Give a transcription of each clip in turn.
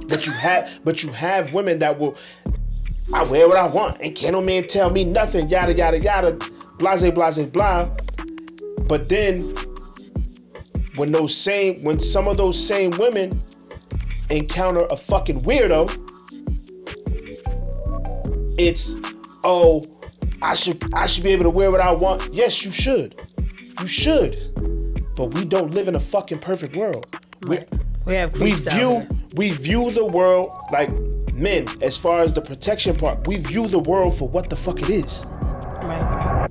But you have women that will, I wear what I want, and can't no man tell me nothing, yada, yada, yada, blase, blase, blah. But then, when some of those same women encounter a fucking weirdo, it's, oh, I should be able to wear what I want. Yes, you should. You should. But we don't live in a fucking perfect world. Right. We view the world like men, as far as the protection part, we view the world for what the fuck it is. Right.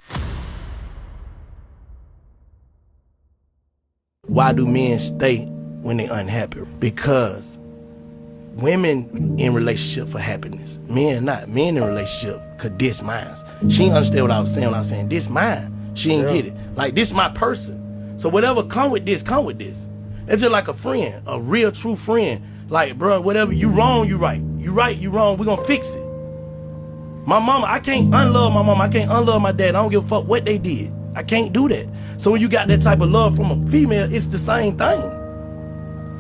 Why do men stay when they're unhappy? Because women in relationship for happiness. Men not. Men in relationship could diss mine. She ain't understand what I was saying when I was saying this mine. She ain't get it. Like, this my person. So whatever come with this, come with this. It's just like a friend, a real true friend. Like, bro, whatever, you wrong, you right. You right, you wrong, we gonna fix it. My mama, I can't unlove my mama, I can't unlove my dad. I don't give a fuck what they did. I can't do that. So when you got that type of love from a female, it's the same thing.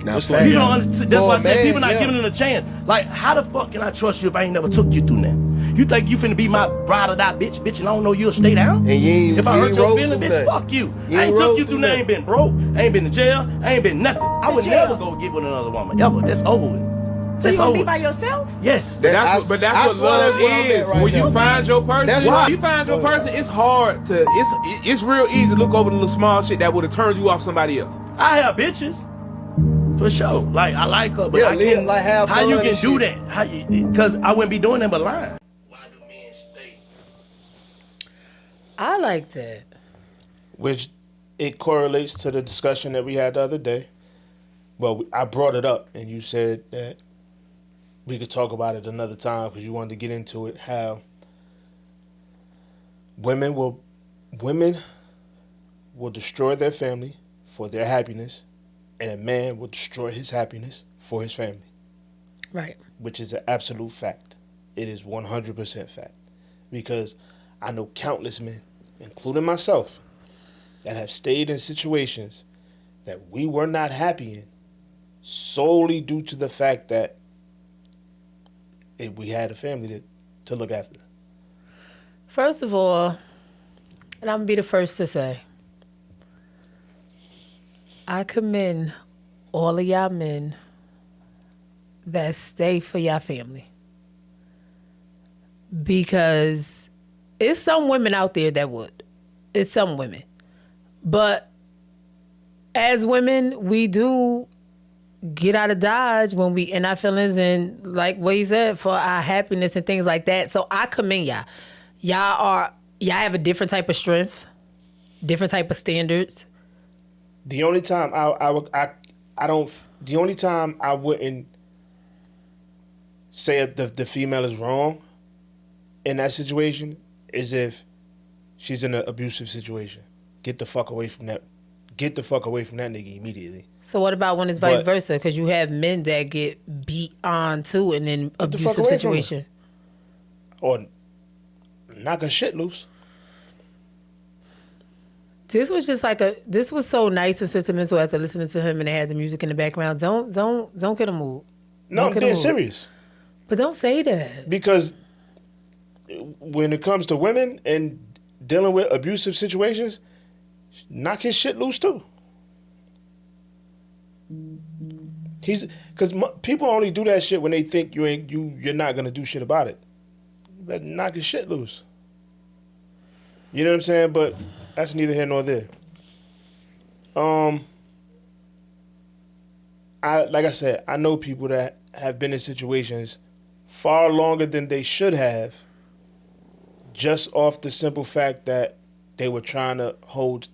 That's why I said people not giving them a chance. Like, how the fuck can I trust you if I ain't never took you through that? You think you finna be my ride or die bitch, and I don't know you'll stay down? And if I hurt your feelings, bitch, fuck you. I ain't took you through that. I ain't been broke. I ain't been to jail. I ain't been nothing. I would never go get with another woman, ever. That's over with. So you gonna be by yourself? Yes. That's what love is. When you find your person, it's hard to, it's real easy to look over the little small shit that would have turned you off somebody else. I have bitches. For sure. Like, I like her, but I can't, like, how you can do that? How you, because I wouldn't be doing that but lying. I like that. Which it correlates to the discussion that we had the other day. Well, I brought it up, and you said that we could talk about it another time because you wanted to get into it. How women will destroy their family for their happiness, and a man will destroy his happiness for his family. Right. Which is an absolute fact. It is 100% fact. Because I know countless men, including myself, that have stayed in situations that we were not happy in solely due to the fact that we had a family to look after. First of all, and I'm going to be the first to say, I commend all of y'all men that stay for y'all family. Because it's some women out there that would. It's some women. But as women, we do get out of Dodge when we in our feelings and, like what he said, for our happiness and things like that. So I commend y'all. Y'all have a different type of strength, different type of standards. The only time the only time I wouldn't say the female is wrong in that situation is if she's in an abusive situation. Get the fuck away from that. Get the fuck away from that nigga immediately. So what about when it's vice versa? Because you have men that get beat on too in an abusive situation. Or knock her shit loose. This was just this was so nice and sentimental after listening to him and they had the music in the background. Don't get a mood. No, I'm being serious. But don't say that. Because when it comes to women and dealing with abusive situations, knock his shit loose too. Because people only do that shit when they think you're not gonna do shit about it. You better knock his shit loose. You know what I'm saying? But that's neither here nor there. Like I said, I know people that have been in situations far longer than they should have, just off the simple fact that they were trying to hold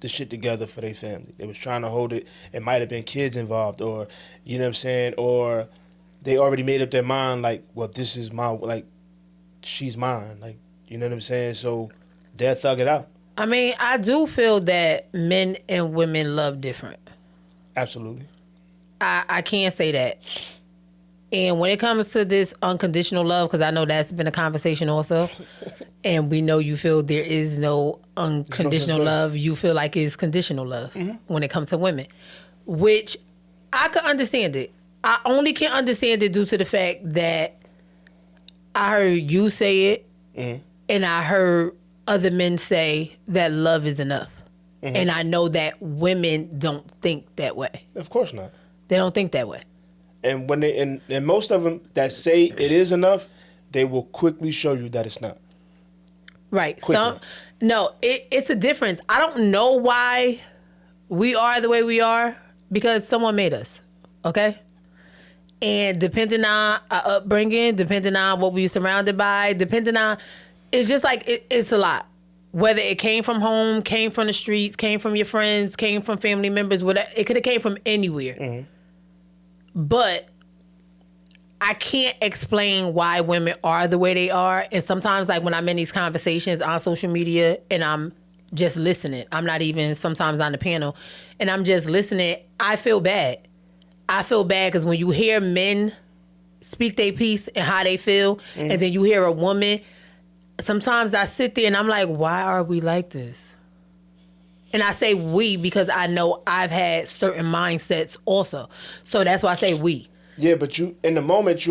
the shit together for their family. They was trying to hold it. It might have been kids involved, or, you know what I'm saying, or they already made up their mind, like, well, this is my, like, she's mine. Like, you know what I'm saying? So they'll thug it out. I mean, I do feel that men and women love different. Absolutely. I can't say that. And when it comes to this unconditional love, because I know that's been a conversation also, and we know you feel there is no unconditional love. You feel like it's conditional love when it comes to women, which I could understand it. I only can understand it due to the fact that I heard you say it, and I heard other men say that love is enough. And I know that women don't think that way. Of course not. They don't think that way. And when they and most of them that say it is enough, they will quickly show you that it's not. Right. It's a difference. I don't know why we are the way we are, because someone made us. Okay? And depending on our upbringing, depending on what we were surrounded by, depending on, it's just like, it's a lot. Whether it came from home, came from the streets, came from your friends, came from family members, whatever, it could have came from anywhere. But I can't explain why women are the way they are. And sometimes, like, when I'm in these conversations on social media and I'm just listening, I'm not even sometimes on the panel, and I'm just listening, I feel bad. I feel bad because when you hear men speak their piece and how they feel, and then you hear a woman, sometimes I sit there and I'm like, why are we like this? And I say we because I know I've had certain mindsets also. So that's why I say we. Yeah, but you in the moment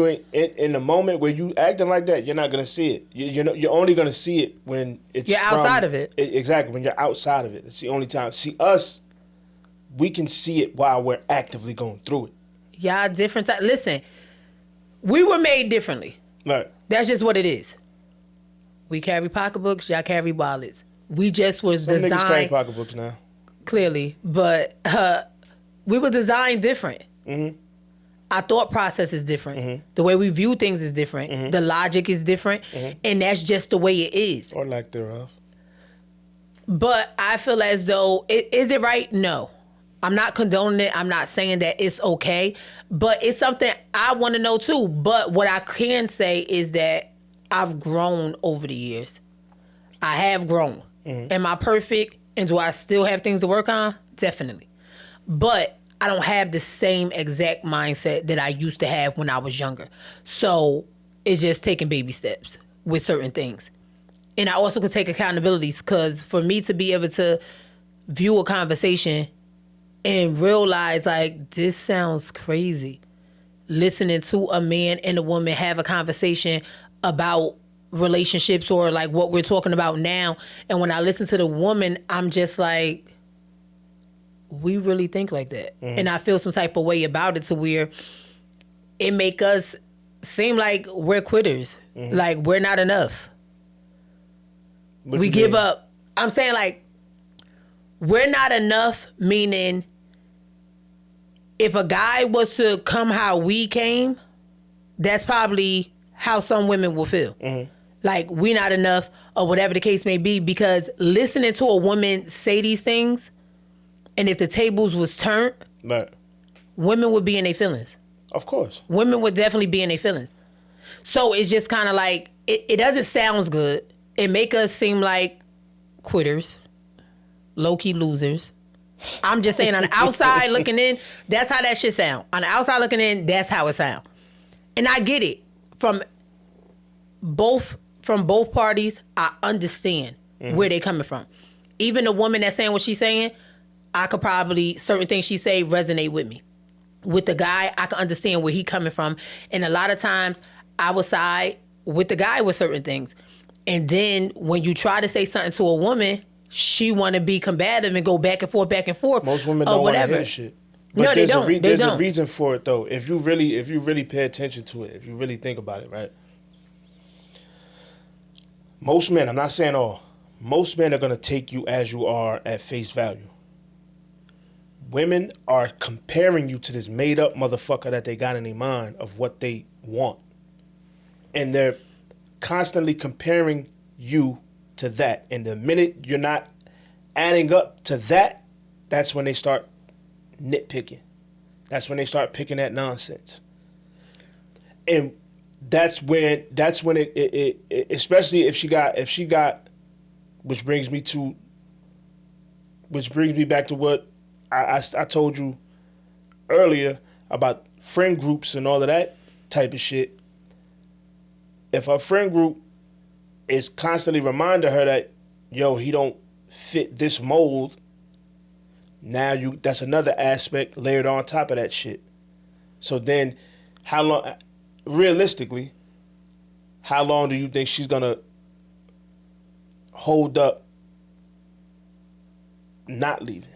where you acting like that, you're not gonna see it. You're only gonna see it when you're outside of it. Exactly, when you're outside of it. It's the only time. See us, we can see it while we're actively going through it. Y'all different. Listen, we were made differently. Right. That's just what it is. We carry pocketbooks. Y'all carry wallets. We just was Some designed. Niggas carry pocketbooks now. Clearly, but we were designed different. Our thought process is different. The way we view things is different. The logic is different, and that's just the way it is. Or lack thereof. But I feel as though, is it right? No. I'm not condoning it. I'm not saying that it's okay. But it's something I want to know too. But what I can say is that I've grown over the years. I have grown. Am I perfect? And do I still have things to work on? Definitely. But I don't have the same exact mindset that I used to have when I was younger. So it's just taking baby steps with certain things. And I also could take accountabilities, because for me to be able to view a conversation and realize, like, this sounds crazy. Listening to a man and a woman have a conversation about relationships or like what we're talking about now. And when I listen to the woman, I'm just like, we really think like that. And I feel some type of way about it, to where it make us seem like we're quitters. Like we're not enough. We give up. I'm saying, like, we're not enough, meaning if a guy was to come how we came, that's probably how some women will feel. Like, we not enough, or whatever the case may be, because listening to a woman say these things, and if the tables was turned, right, women would be in their feelings. Of course. Women would definitely be in their feelings. So it's just kind of like, it doesn't sound good. It make us seem like quitters, low-key losers. I'm just saying, on the outside looking in, that's how that shit sound. On the outside looking in, that's how it sound. And I get it. From both parties, I understand where they coming from. Even the woman that's saying what she's saying, I could probably, certain things she say resonate with me. With the guy, I can understand where he coming from. And a lot of times, I would side with the guy with certain things. And then when you try to say something to a woman, she want to be combative and go back and forth. Most women don't want to hear shit. But no, they don't. There's a reason for it, though. If you really pay attention to it, if you really think about it, right? Most men, I'm not saying all, most men are going to take you as you are at face value. Women are comparing you to this made-up motherfucker that they got in their mind of what they want. And they're constantly comparing you to that. And the minute you're not adding up to that, that's when they start nitpicking. That's when they start picking that nonsense. And that's when it especially if she got, which brings me back to what I told you earlier about friend groups and all of that type of shit. If her friend group is constantly reminding her that, yo, he don't fit this mold, now that's another aspect layered on top of that shit. So then, how long, realistically, how long do you think she's gonna hold up not leaving?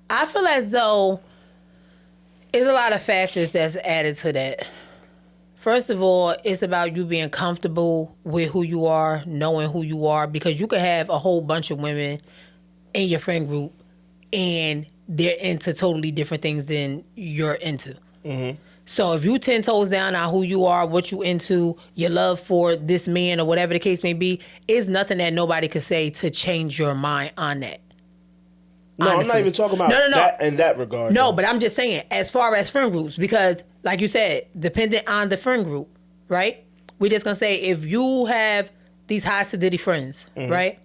I feel as though there's a lot of factors that's added to that. First of all, it's about you being comfortable with who you are, knowing who you are, because you could have a whole bunch of women in your friend group and they're into totally different things than you're into. Mm-hmm. So if you 10 toes down on who you are, what you into, your love for this man or whatever the case may be, it's nothing that nobody could say to change your mind on that. No, honestly. I'm not even talking about that in that regard. No, but I'm just saying, as far as friend groups, because like you said, dependent on the friend group, right? We're just going to say if you have these high sedity friends, right?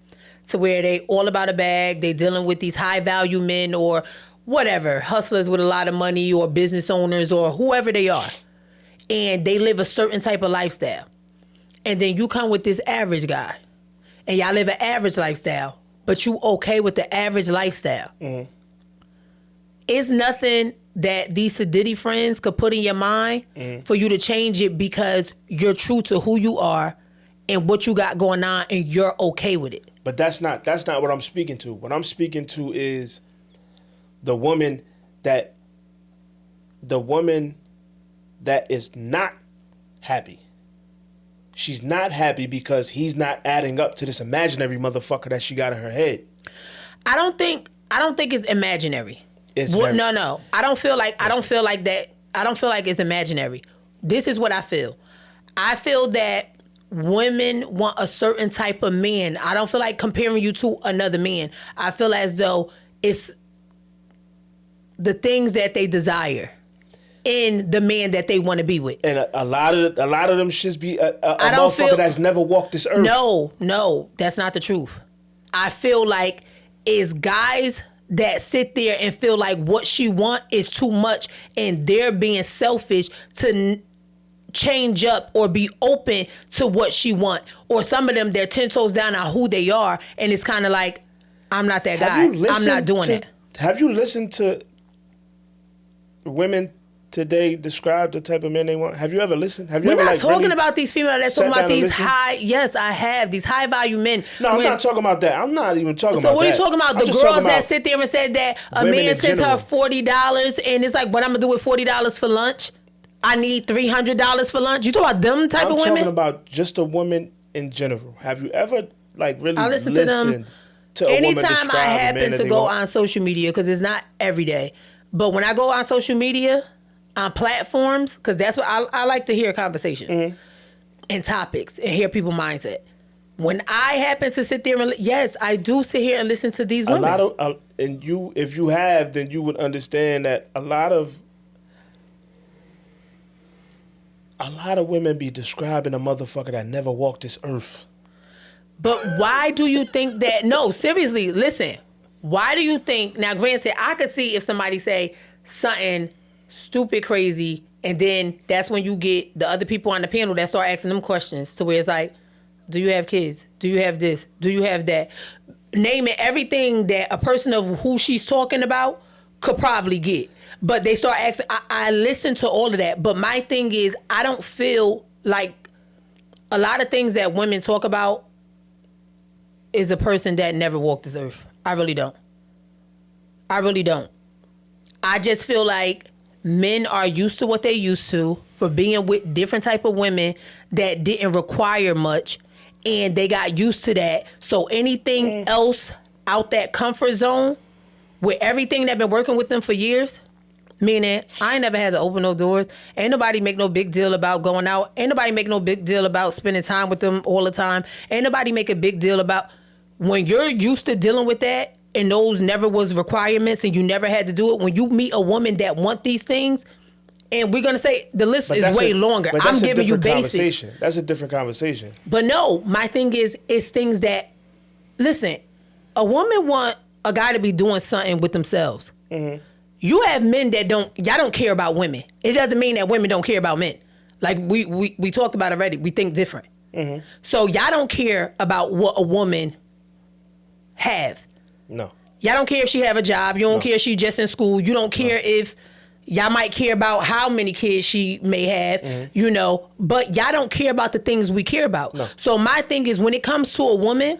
To where they all about a bag, they dealing with these high value men or whatever, hustlers with a lot of money or business owners or whoever they are. And they live a certain type of lifestyle. And then you come with this average guy and y'all live an average lifestyle, but you okay with the average lifestyle. It's nothing that these sedity friends could put in your mind for you to change it because you're true to who you are and what you got going on and you're okay with it. But that's not what I'm speaking to. What I'm speaking to is the woman that is not happy. She's not happy because he's not adding up to this imaginary motherfucker that she got in her head. I don't think it's imaginary. No. I don't feel like that. I don't feel like it's imaginary. This is what I feel. I feel that women want a certain type of man. I don't feel like comparing you to another man. I feel as though it's the things that they desire in the man that they want to be with. And a lot of them should be a motherfucker that's never walked this earth. No, that's not the truth. I feel like it's guys that sit there and feel like what she want is too much and they're being selfish to change up or be open to what she want. Or some of them, they're 10 toes down on who they are and it's kind of like, I'm not that guy. I'm not doing it. Have you listened to women today describe the type of men they want? Have you ever listened? We're not talking about these females. That's talking about these high. Yes, I have these high value men. No, I'm not talking about that. I'm not even talking about that. So what are you talking about? The girls that sit there and said that a man sent her $40 and it's like, what I'm gonna do with $40 for lunch? I need $300 for lunch. You talking about them type of women? I'm talking about just a woman in general. Have you ever really listened to them? Anytime I happen to go on social media, because it's not every day, but when I go on social media, on platforms, because that's what I like to hear conversations and topics and hear people's mindset. When I happen to sit there and yes, I do sit here and listen to these women. If you have, then you would understand that a lot of women be describing a motherfucker that never walked this earth. But why do you think that? No, seriously, listen. Why do you think? Now, granted, I could see if somebody say something stupid crazy and then that's when you get the other people on the panel that start asking them questions to where it's like, do you have kids? Do you have this? Do you have that? Naming everything that a person of who she's talking about could probably get. But they start asking, I listen to all of that. But my thing is, I don't feel like a lot of things that women talk about is a person that never walked this earth. I really don't. I just feel like men are used to what they used to for being with different type of women that didn't require much, and they got used to that. So anything else out that comfort zone with everything that been working with them for years, meaning I ain't never had to open no doors. Ain't nobody make no big deal about going out. Ain't nobody make no big deal about spending time with them all the time. Ain't nobody make a big deal about when you're used to dealing with that and those never was requirements and you never had to do it. When you meet a woman that want these things, and we're going to say the list is way longer. I'm giving you basics. That's a different conversation. But no, my thing is, it's things that, listen, a woman want a guy to be doing something with themselves. Mm-hmm. You have men that y'all don't care about women. It doesn't mean that women don't care about men. Like we talked about already. We think different. Mm-hmm. So y'all don't care about what a woman have. No. Y'all don't care if she have a job. You don't care if she just in school. You don't care if Y'all might care about how many kids she may have, you know, but y'all don't care about the things we care about. No. So my thing is, when it comes to a woman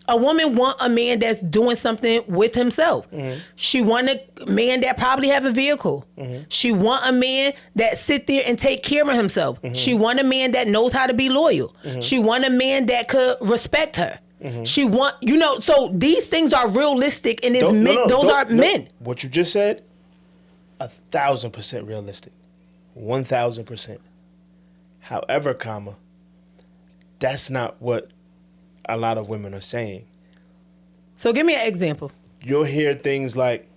want a man that's doing something with himself. She want a man that probably have a vehicle. She want a man that sit there and take care of himself. She want a man that knows how to be loyal. She want a man that could respect her. She want, you know, so these things are realistic, and those are men. What you just said, 1,000% realistic, 1,000%. However, comma, that's not what a lot of women are saying. So give me an example. You'll hear things like,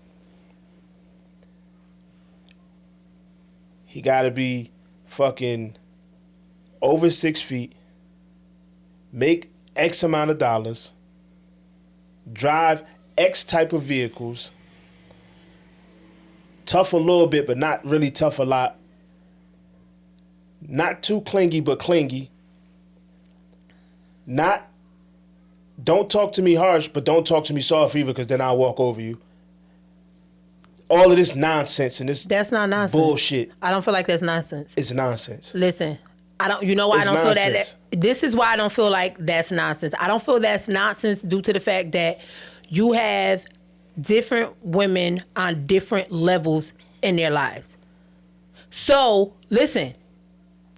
he gotta be fucking over 6 feet, make X amount of dollars, drive X type of vehicles, tough a little bit, but not really tough a lot, not too clingy, but clingy, don't talk to me harsh, but don't talk to me soft either, because then I'll walk over you. All of this nonsense and that's not nonsense. Bullshit. I don't feel like that's nonsense. It's nonsense. Listen, I don't. You know why I don't feel that. This is why I don't feel like that's nonsense. I don't feel that's nonsense due to the fact that you have different women on different levels in their lives. So listen,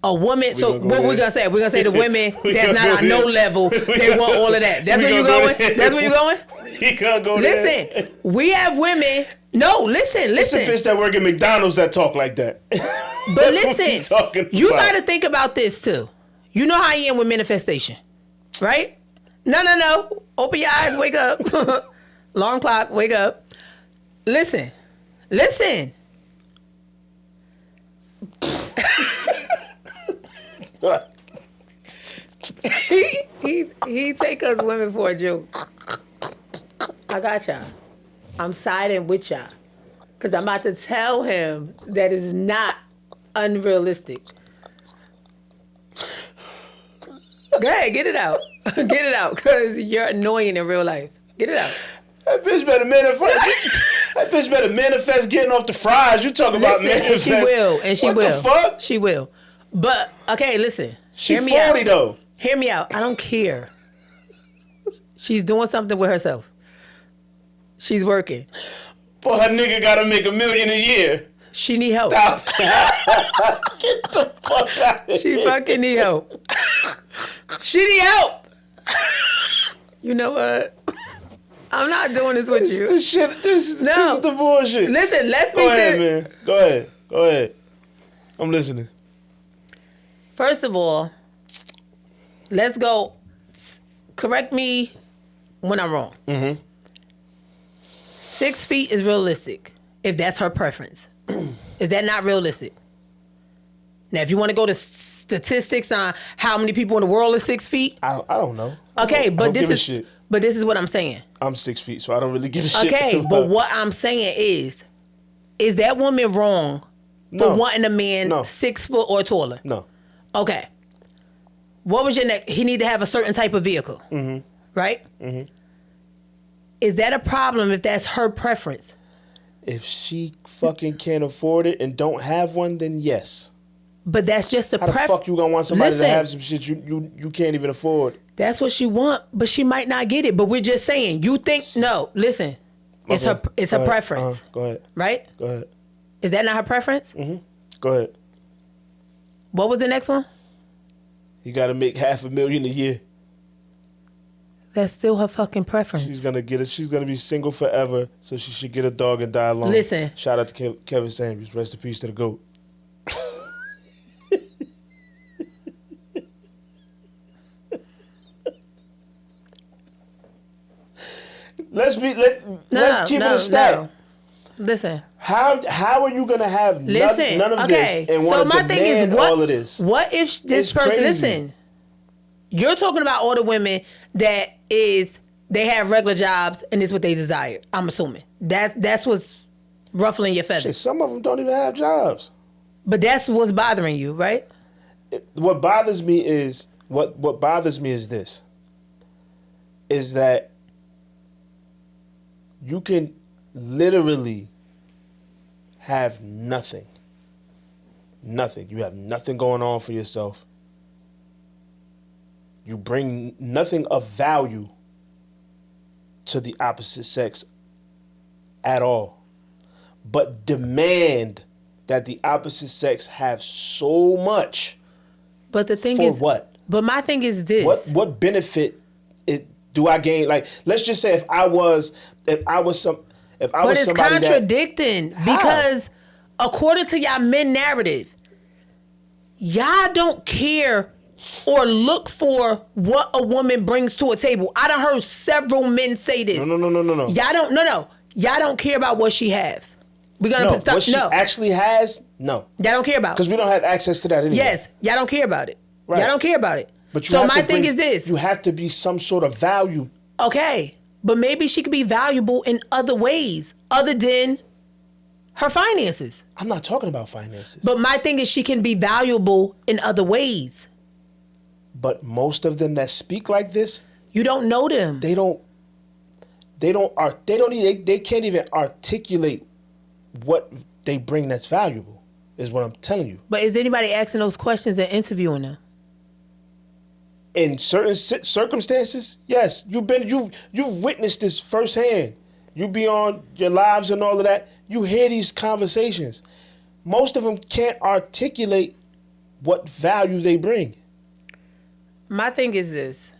a woman. So what we're gonna say? We're gonna say the women that's not on no level. They want all of that. That's where you going. That's where you going. He can't go there. Listen, we have women. No, listen. It's a bitch that work at McDonald's that talk like that. But listen, you got to think about this too. You know how I am with manifestation, right? No. Open your eyes, wake up. Alarm clock, wake up. Listen. he take us women for a joke. I got y'all. I'm siding with y'all. Because I'm about to tell him that is not unrealistic. Go ahead, get it out. Get it out, because you're annoying in real life. Get it out. That bitch better manifest getting off the fries. You talking about manifest. And she will. What the fuck? She will. But, okay, listen. She Hear me 40 out. though. Hear me out. I don't care. She's doing something with herself. She's working. Boy, her nigga gotta make $1 million a year. She need help. Stop. Get the fuck out of here. She fucking need help. She need help. You know what? I'm not doing this with you. This is the bullshit. Listen, let's be serious. Go ahead, man. Go ahead. I'm listening. First of all, let's go. Correct me when I'm wrong. 6 feet is realistic, if that's her preference. Is that not realistic? Now, if you want to go to statistics on how many people in the world is 6 feet, I don't know. Okay, but this is what I'm saying. I'm 6 feet, so I don't really give a shit. Okay, but what I'm saying is that woman wrong for wanting a man 6 foot or taller? No. Okay. What was your next? He need to have a certain type of vehicle, right? Is that a problem if that's her preference? If she fucking can't afford it and don't have one, then yes. But that's just a preference. How the fuck you gonna want somebody to have some shit you can't even afford? That's what she want, but she might not get it. But we're just saying, you think, no, listen. It's her preference. Go ahead. Right? Go ahead. Is that not her preference? Go ahead. What was the next one? You gotta make $500,000 a year. That's still her fucking preference. She's gonna get it. She's gonna be single forever, so she should get a dog and die alone. Listen. Shout out to Kevin Sanders. Rest in peace to the GOAT. Let's keep it a stack. No. Listen. How are you gonna have none of this and want to demand all of this? What if this person? Crazy. Listen, you're talking about all the women that they have regular jobs and it's what they desire. I'm assuming that's what's ruffling your feathers. Shit, some of them don't even have jobs. But that's what's bothering you, right? What bothers me is this: is that you can literally have nothing. Nothing. You have nothing going on for yourself. You bring nothing of value to the opposite sex at all, but demand that the opposite sex have so much. But the thing for is, what? But my thing is this: what benefit do I gain? Like, let's just say if I was somebody contradicting because according to y'all men narrative, y'all don't care or look for what a woman brings to a table. I done heard several men say this. No. Y'all don't care about what she have. We're gonna stop. What she actually has, no. Y'all don't care about it. Because we don't have access to that anyway. Yes, y'all don't care about it. Right. Y'all don't care about it. But so my thing is this. You have to be some sort of value. Okay. But maybe she could be valuable in other ways other than her finances. I'm not talking about finances. But my thing is she can be valuable in other ways. But most of them that speak like this, you don't know them. They can't even articulate what they bring that's valuable, is what I'm telling you. But is anybody asking those questions and interviewing them? In certain circumstances, yes. You've witnessed this firsthand. You be on your lives and all of that. You hear these conversations. Most of them can't articulate what value they bring. My thing is this.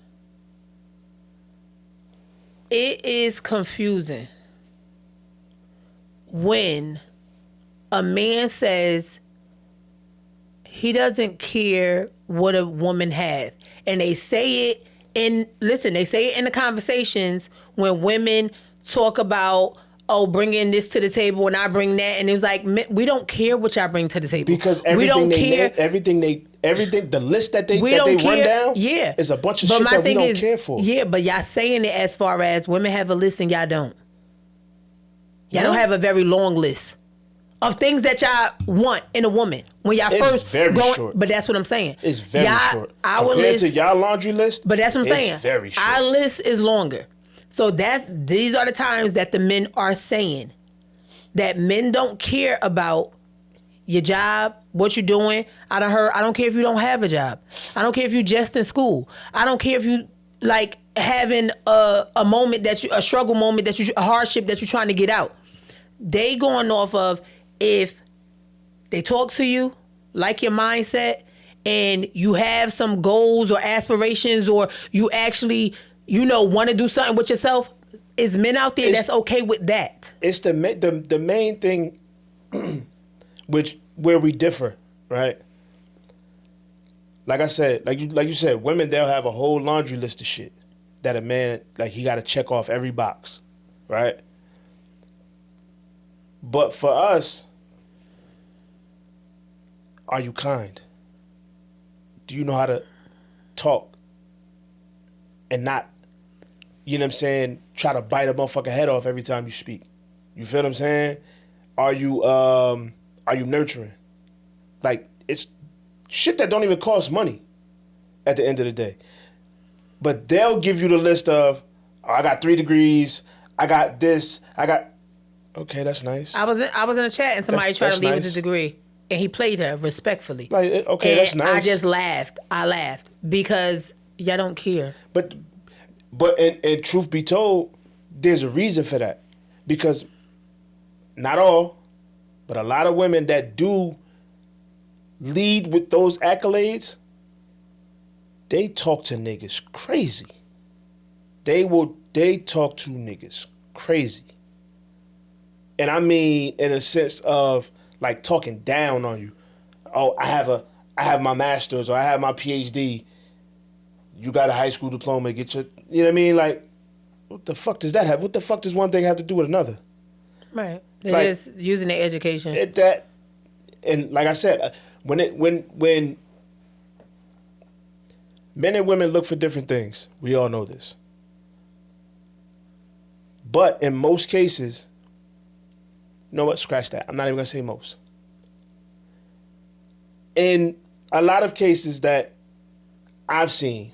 It is confusing when a man says he doesn't care what a woman has. And they say it in the conversations when women talk about, oh, bringing this to the table and I bring that. And it was like, we don't care what y'all bring to the table. Because everything the list that they run down is a bunch of shit that we don't care for. Yeah, but y'all saying it as far as women have a list and y'all don't. Y'all don't have a very long list of things that y'all want in a woman when y'all it's very short. But that's what I'm saying. It's very short. Our Compared list to y'all laundry list. But that's what I'm saying. It's very short. Our list is longer. So these are the times that the men are saying that men don't care about your job, what you're doing. I don't care if you don't have a job. I don't care if you just in school. I don't care if you like having a moment a struggle moment a hardship that you're trying to get out. They going off of if they talk to you, like your mindset, and you have some goals or aspirations, or you actually, want to do something with yourself, is men out there that's okay with that. It's the main thing, where we differ, right? Like I said, like you said, women, they'll have a whole laundry list of shit that a man, like, he got to check off every box, right? But for us, are you kind? Do you know how to talk and not, try to bite a motherfucker head off every time you speak? You feel what I'm saying? Are you nurturing? Like, it's shit that don't even cost money at the end of the day. But they'll give you the list of, oh, I got 3 degrees, I got this, okay, that's nice. I was in a chat and somebody tried to leave with a degree. And he played her respectfully. Like, okay, that's nice. I just laughed. I laughed because y'all don't care. But and truth be told, there's a reason for that. Because not all, but a lot of women that do lead with those accolades, they talk to niggas crazy. They talk to niggas crazy. And I mean in a sense of like talking down on you. Oh, I have my master's, or I have my PhD. You got a high school diploma, get your, you know what I mean? Like, what the fuck does that have? What the fuck does one thing have to do with another? Right. They're just using their education. And like I said, when men and women look for different things, we all know this. But in most cases, you know what? Scratch that. I'm not even going to say most. In a lot of cases that I've seen,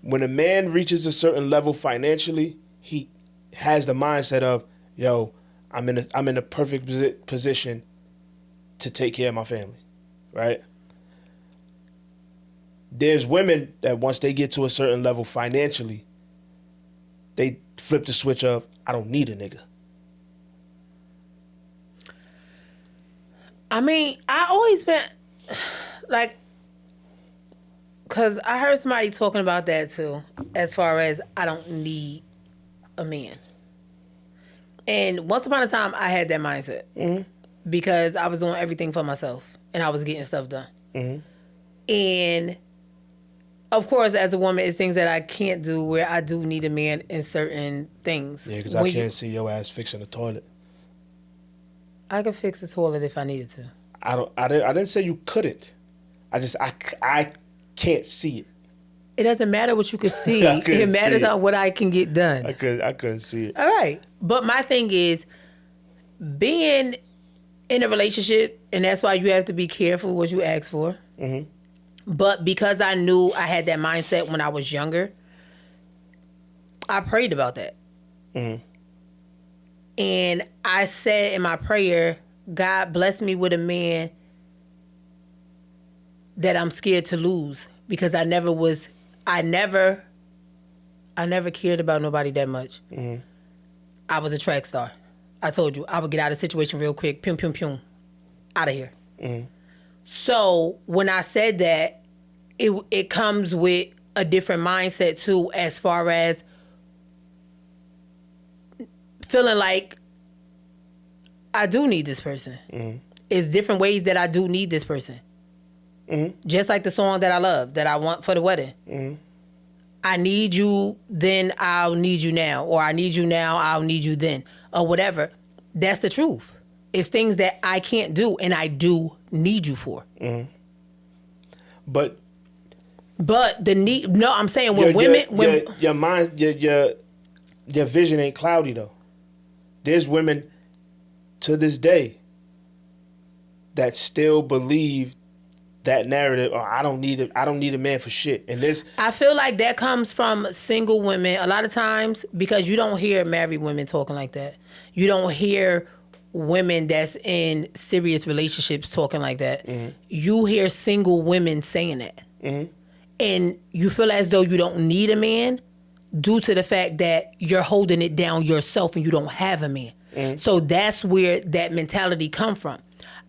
when a man reaches a certain level financially, he has the mindset of, yo, I'm in a perfect position to take care of my family, right? There's women that once they get to a certain level financially, they flip the switch of, I don't need a nigga. I mean, I always been like, because I heard somebody talking about that too, as far as I don't need a man. And once upon a time, I had that mindset because I was doing everything for myself and I was getting stuff done. And of course, as a woman, it's things that I can't do where I do need a man in certain things. Yeah, because I can't see your ass fixing the toilet. I could fix the toilet if I needed to. I didn't say you couldn't. I can't see it. It doesn't matter what you can see. It matters on what I can get done. I couldn't see it. All right. But my thing is, being in a relationship, and that's why you have to be careful what you ask for. But because I knew I had that mindset when I was younger, I prayed about that. And I said in my prayer, God bless me with a man that I'm scared to lose, because I never cared about nobody that much. I was a track star. I told you, I would get out of the situation real quick. Pum, pum, pum. Out of here. So when I said that, it comes with a different mindset too, as far as feeling like I do need this person. It's different ways that I do need this person. Just like the song that I love, that I want for the wedding. I need you, then I'll need you now. Or I need you now, I'll need you then. Or whatever. That's the truth. It's things that I can't do and I do need you for. But the need, no, I'm saying when women... Your mind, your vision ain't cloudy though. There's women to this day that still believe that narrative, or I don't need a man for shit. And this, I feel like that comes from single women a lot of times, because you don't hear married women talking like that. You don't hear women that's in serious relationships talking like that. You hear single women saying that. And you feel as though you don't need a man due to the fact that you're holding it down yourself and you don't have a man. So that's where that mentality come from.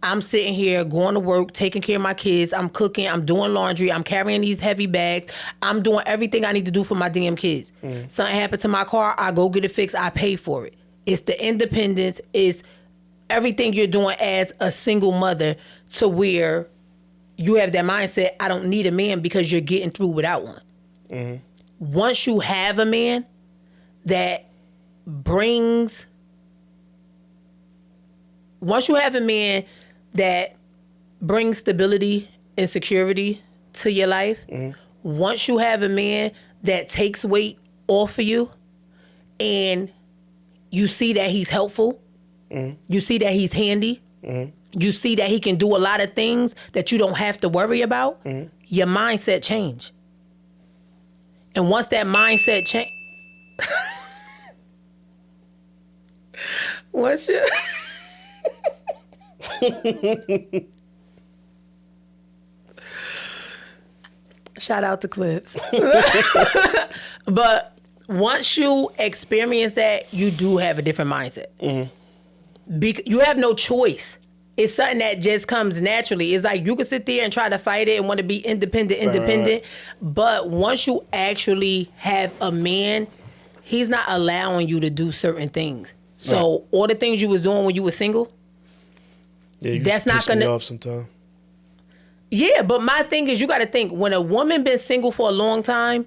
I'm sitting here going to work, taking care of my kids. I'm cooking. I'm doing laundry. I'm carrying these heavy bags. I'm doing everything I need to do for my damn kids. Something happened to my car, I go get it fixed. I pay for it. It's the independence. It's everything you're doing as a single mother, to where you have that mindset, I don't need a man, because you're getting through without one. Once you have a man that brings... Once you have a man that brings stability and security to your life, once you have a man that takes weight off of you, and you see that he's helpful, you see that he's handy, you see that he can do a lot of things that you don't have to worry about, your mindset change. And once that mindset change... What's your... Shout out to Clips. But once you experience that, you do have a different mindset. You have no choice. It's something that just comes naturally. It's like you can sit there and try to fight it and want to be independent. Right. But once you actually have a man, he's not allowing you to do certain things. So all the things you was doing when you were single, that's not gonna... me off sometimes. Yeah, but my thing is, you got to think, when a woman been single for a long time,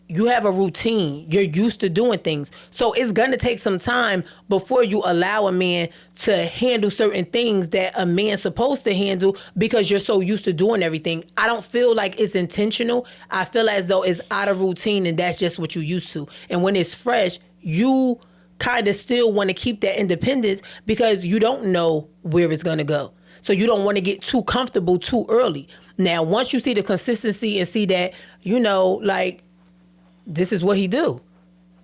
you have a routine. You're used to doing things. So it's going to take some time before you allow a man to handle certain things that a man's supposed to handle, because you're so used to doing everything. I don't feel like it's intentional. I feel as though it's out of routine, and that's just what you're used to. And when it's fresh, you kind of still want to keep that independence, because you don't know where it's going to go. So you don't want to get too comfortable too early. Now, once you see the consistency and see that, like, this is what he do,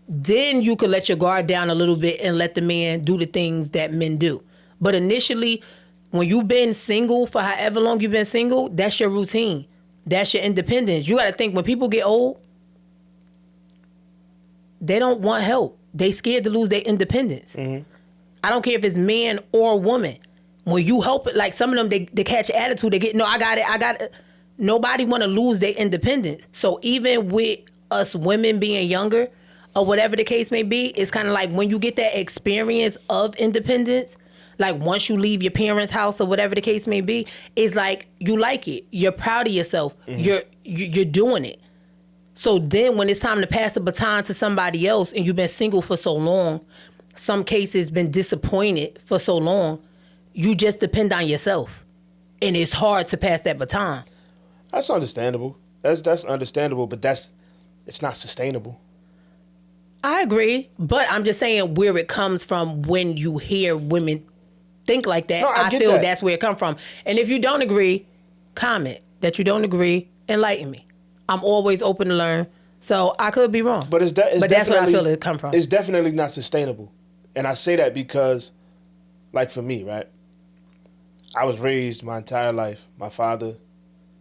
then you could let your guard down a little bit and let the man do the things that men do. But initially, when you've been single for however long you've been single, that's your routine. That's your independence. You got to think, when people get old, they don't want help. They scared to lose their independence. Mm-hmm. I don't care if it's man or woman. When you help it, like some of them, they catch attitude. They get, no, I got it. Nobody want to lose their independence. So even with us women being younger or whatever the case may be, it's kind of like when you get that experience of independence, like once you leave your parents' house or whatever the case may be, it's like you like it. You're proud of yourself. Mm-hmm. You're doing it. So then when it's time to pass the baton to somebody else and you've been single for so long, some cases been disappointed for so long, you just depend on yourself. And it's hard to pass that baton. That's understandable. That's understandable, but it's not sustainable. I agree, but I'm just saying where it comes from when you hear women think like that. No, I feel that's where it comes from. And if you don't agree, comment that you don't agree, enlighten me. I'm always open to learn, so I could be wrong. But that's what I feel it come from. It's definitely not sustainable. And I say that because, like for me, right? I was raised my entire life. My father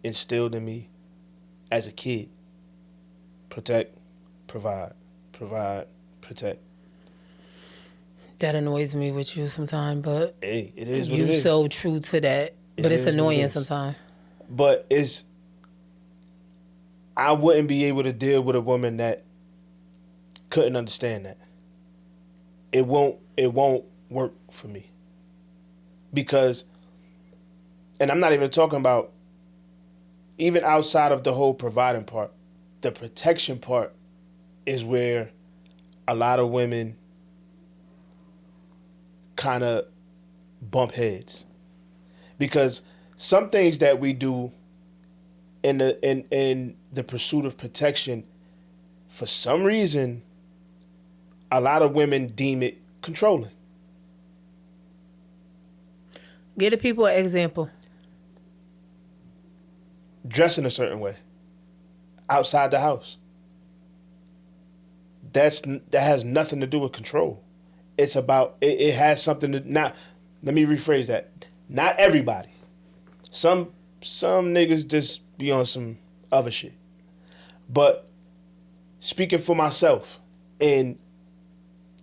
instilled in me as a kid, protect, provide, protect. That annoys me with you sometimes, but hey, it is what it is. You so true to that, but it's annoying sometimes. But I wouldn't be able to deal with a woman that couldn't understand that. It won't work for me. Because, and I'm not even talking about, even outside of the whole providing part, the protection part is where a lot of women kind of bump heads. Because some things that we do in the pursuit of protection, for some reason, a lot of women deem it controlling. Give the people an example. Dressing a certain way outside the house. That has nothing to do with control. It's about, it has something to, not, let me rephrase that. Not everybody. Some niggas just be on some other shit. But speaking for myself and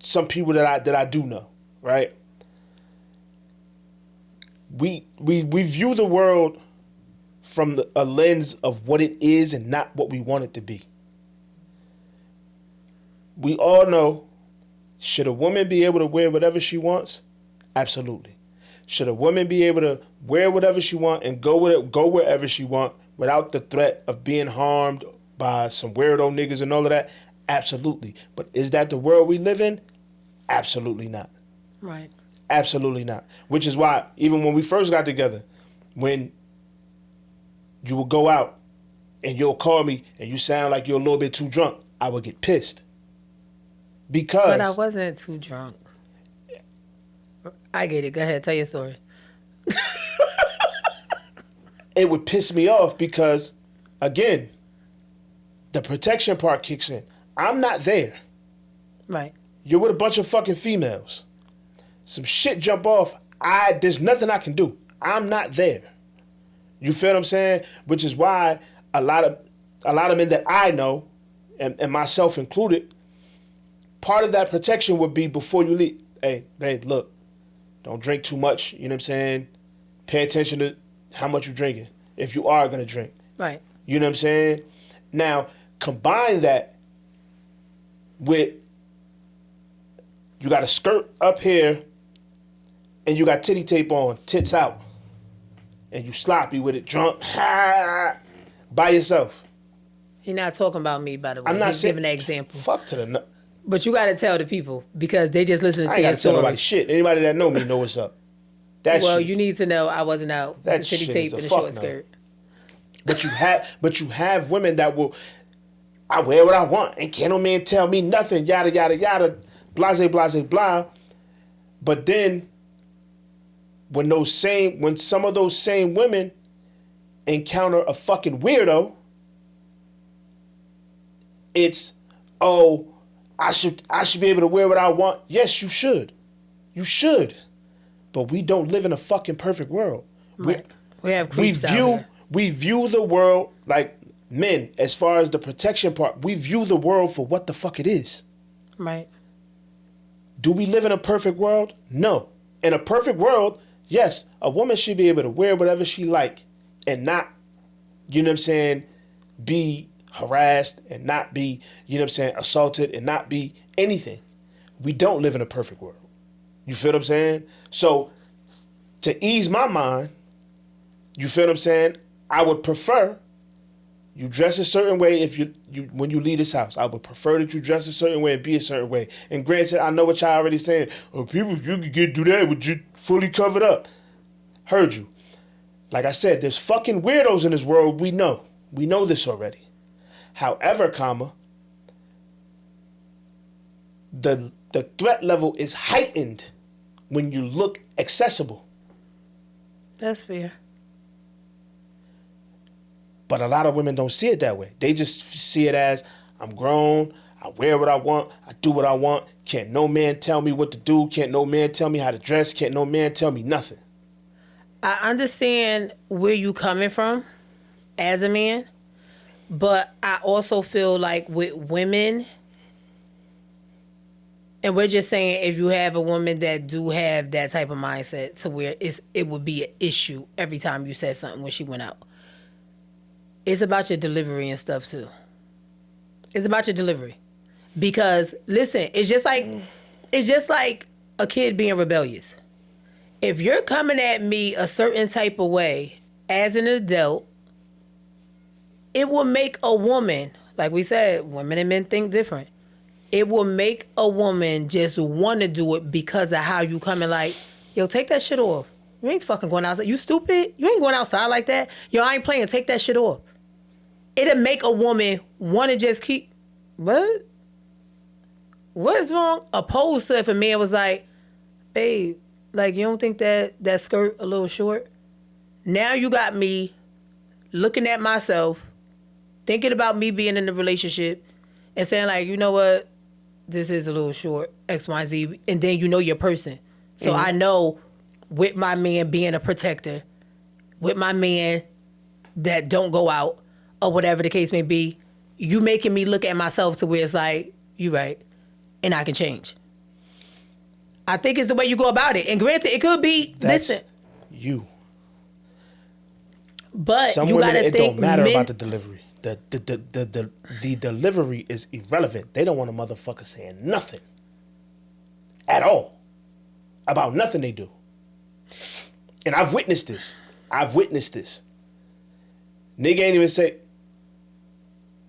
some people that I do know, right? We view the world from a lens of what it is and not what we want it to be. We all know, should a woman be able to wear whatever she wants? Absolutely. Should a woman be able to wear whatever she wants and go wherever she wants without the threat of being harmed by some weirdo niggas and all of that? Absolutely. But is that the world we live in? Absolutely not. Right. Absolutely not. Which is why, even when we first got together, when you would go out and you'll call me and you sound like you're a little bit too drunk, I would get pissed. Because... But I wasn't too drunk. I get it. Go ahead. Tell your story. It would piss me off because, again, the protection part kicks in. I'm not there. Right. You're with a bunch of fucking females. Some shit jump off. There's nothing I can do. I'm not there. You feel what I'm saying? Which is why a lot of men that I know, and myself included, part of that protection would be before you leave. Hey, babe, look, don't drink too much. You know what I'm saying? Pay attention to how much you're drinking, if you are going to drink. Right. You know what I'm saying? Now, combine that with, you got a skirt up here and you got titty tape on, tits out, and you sloppy with it, drunk, by yourself. He's not talking about me, by the way. I'm not giving an example. Fuck to the... But you got to tell the people because they just listen to your story. I ain't got to tell nobody shit. Anybody that know me know what's up. You need to know I wasn't out with the titty tape and a short skirt. But you have women that will, I wear what I want and can't no man tell me nothing, yada, yada, yada, blase, blase, blah. But then when some of those same women encounter a fucking weirdo, it's, oh, I should be able to wear what I want. Yes, you should. You should. But we don't live in a fucking perfect world. Right. We have creeps out here. We view the world like men, as far as the protection part, we view the world for what the fuck it is. Right. Do we live in a perfect world? No. In a perfect world, yes, a woman should be able to wear whatever she like and not, you know what I'm saying, be harassed and not be, you know what I'm saying, assaulted and not be anything. We don't live in a perfect world. You feel what I'm saying? So to ease my mind, you feel what I'm saying, I would prefer you dress a certain way if you when you leave this house. I would prefer that you dress a certain way and be a certain way. And granted, I know what y'all already saying. Oh, people, if you could do that, would you fully covered up? Heard you. Like I said, there's fucking weirdos in this world. We know. We know this already. However, the threat level is heightened when you look accessible. That's fair. But a lot of women don't see it that way. They just see it as, I'm grown, I wear what I want, I do what I want. Can't no man tell me what to do. Can't no man tell me how to dress. Can't no man tell me nothing. I understand where you coming from as a man, but I also feel like with women, and we're just saying if you have a woman that do have that type of mindset to where it would be an issue every time you said something when she went out. It's about your delivery and stuff too. It's about your delivery. Because listen, it's just like a kid being rebellious. If you're coming at me a certain type of way as an adult, it will make a woman, like we said, women and men think different. It will make a woman just want to do it because of how you coming like, yo, take that shit off. You ain't fucking going outside. You stupid? You ain't going outside like that. Yo, I ain't playing. Take that shit off. It'll make a woman want to just keep, what? What is wrong? Opposed to if a man was like, babe, like, you don't think that skirt a little short? Now you got me looking at myself, thinking about me being in the relationship and saying like, you know what? This is a little short, X, Y, Z. And then you know your person. So I know with my man being a protector, with my man that don't go out, or whatever the case may be, you making me look at myself to where it's like, you right, and I can change. I think it's the way you go about it. And granted, it could be, listen. You. But some you women, gotta it think don't matter about the delivery. The delivery is irrelevant. They don't want a motherfucker saying nothing at all about nothing they do. And I've witnessed this. Nigga ain't even say.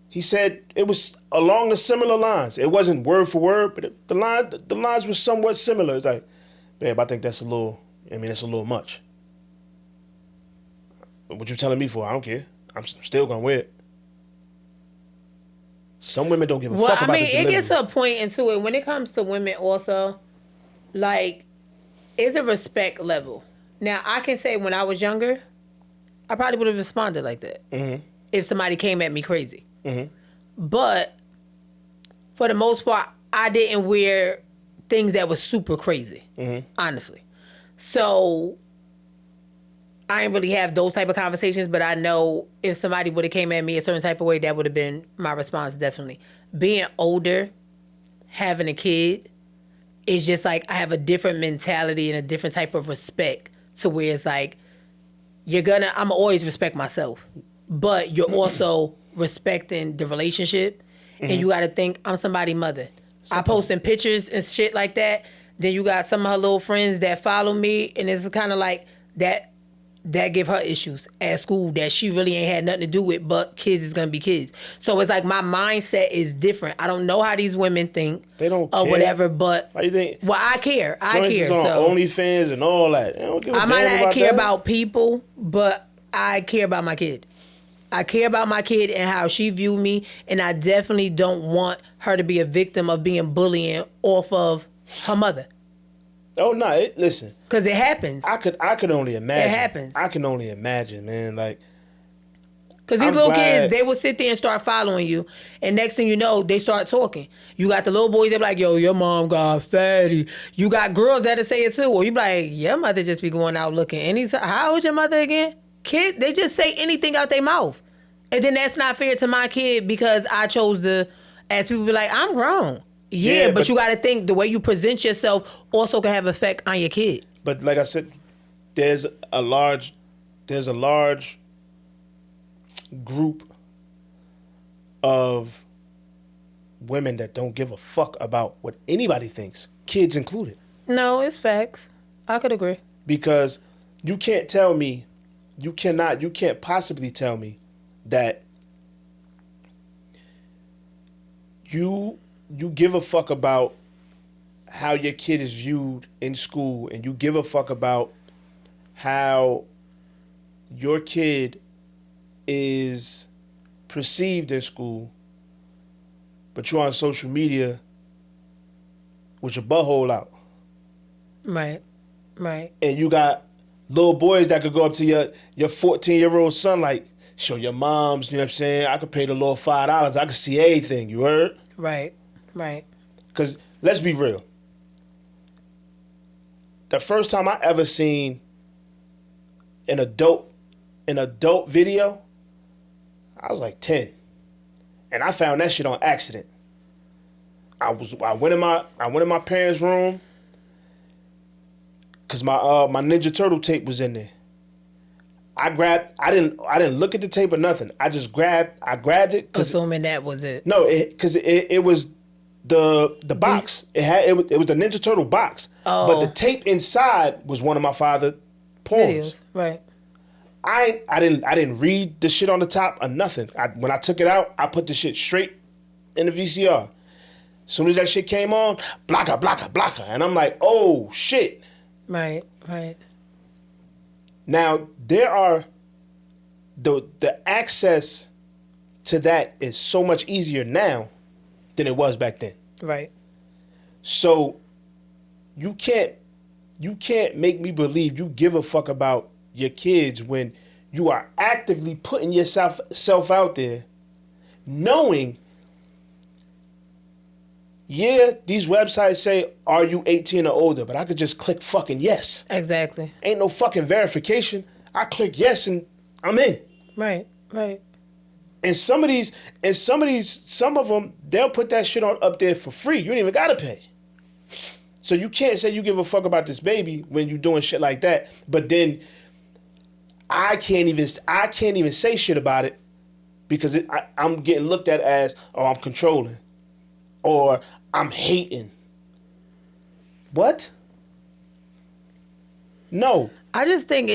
He said it was along the similar lines. It wasn't word for word, but the lines were somewhat similar. It's like, babe, I think that's a little much. What you telling me for? I don't care. I'm still gonna wear it. Some women don't give a fuck about the delivery. It gets to a point into it when it comes to women also, like, it's a respect level. Now, I can say when I was younger, I probably would have responded like that if somebody came at me crazy. But for the most part, I didn't wear things that were super crazy, honestly. So I didn't really have those type of conversations, but I know if somebody would have came at me a certain type of way, that would have been my response, definitely. Being older, having a kid, it's just like I have a different mentality and a different type of respect to where it's like, I'm always respect myself, but you're also respecting the relationship, and you got to think I'm somebody's mother. I posting pictures and shit like that. Then you got some of her little friends that follow me, and it's kind of like that give her issues at school that she really ain't had nothing to do with, but kids is going to be kids. So it's like my mindset is different. I don't know how these women think. They don't or care. whatever, but why you think? Well, I care. Is on so OnlyFans and all that. They don't give a I might damn not care that. about people, but I care about my kid. I care about my kid and how she viewed me, and I definitely don't want her to be a victim of being bullying off of her mother. Oh no! Listen, because it happens. I could only imagine. It happens. I can only imagine, man. Like, Because these little kids, they will sit there and start following you. And next thing you know, they start talking. You got the little boys that be like, yo, your mom got fatty. You got girls that'll say it too. Or you be like, your mother just be going out looking. How old your mother again? Kid, they just say anything out their mouth. And then that's not fair to my kid because I chose to, as people be like, I'm grown. Yeah, but you got to think the way you present yourself also can have effect on your kid. But like I said, there's a large group of women that don't give a fuck about what anybody thinks, kids included. No, it's facts. I could agree. Because you can't possibly tell me that you give a fuck about how your kid is viewed in school, and you give a fuck about how your kid is perceived in school, but you're on social media with your butthole out. Right. And you got little boys that could go up to your 14-year-old son like, show your moms, you know what I'm saying? I could pay the little $5. I could see anything, you heard? Right. Because let's be real. The first time I ever seen an adult video, I was like 10. And I found that shit on accident. I went in my parents' room because my Ninja Turtle tape was in there. I didn't look at the tape or nothing. I grabbed it. Assuming that was it. No, because it was the box. It was the Ninja Turtle box. Oh. But the tape inside was one of my father's poems. Videos. Right. I didn't read the shit on the top or nothing. When I took it out, I put the shit straight in the VCR. As soon as that shit came on, blocka, and I'm like, oh shit. Right. Now there are the access to that is so much easier now than it was back then. Right. So you can't make me believe you give a fuck about your kids when you are actively putting yourself out there, knowing, yeah, these websites say, are you 18 or older? But I could just click fucking yes. Exactly. Ain't no fucking verification. I click yes and I'm in. Right. And some of them, they'll put that shit up there for free. You ain't even gotta pay. So you can't say you give a fuck about this baby when you doing shit like that, but then I can't even say shit about it because I'm getting looked at as, oh, I'm controlling or I'm hating. What? No. I just think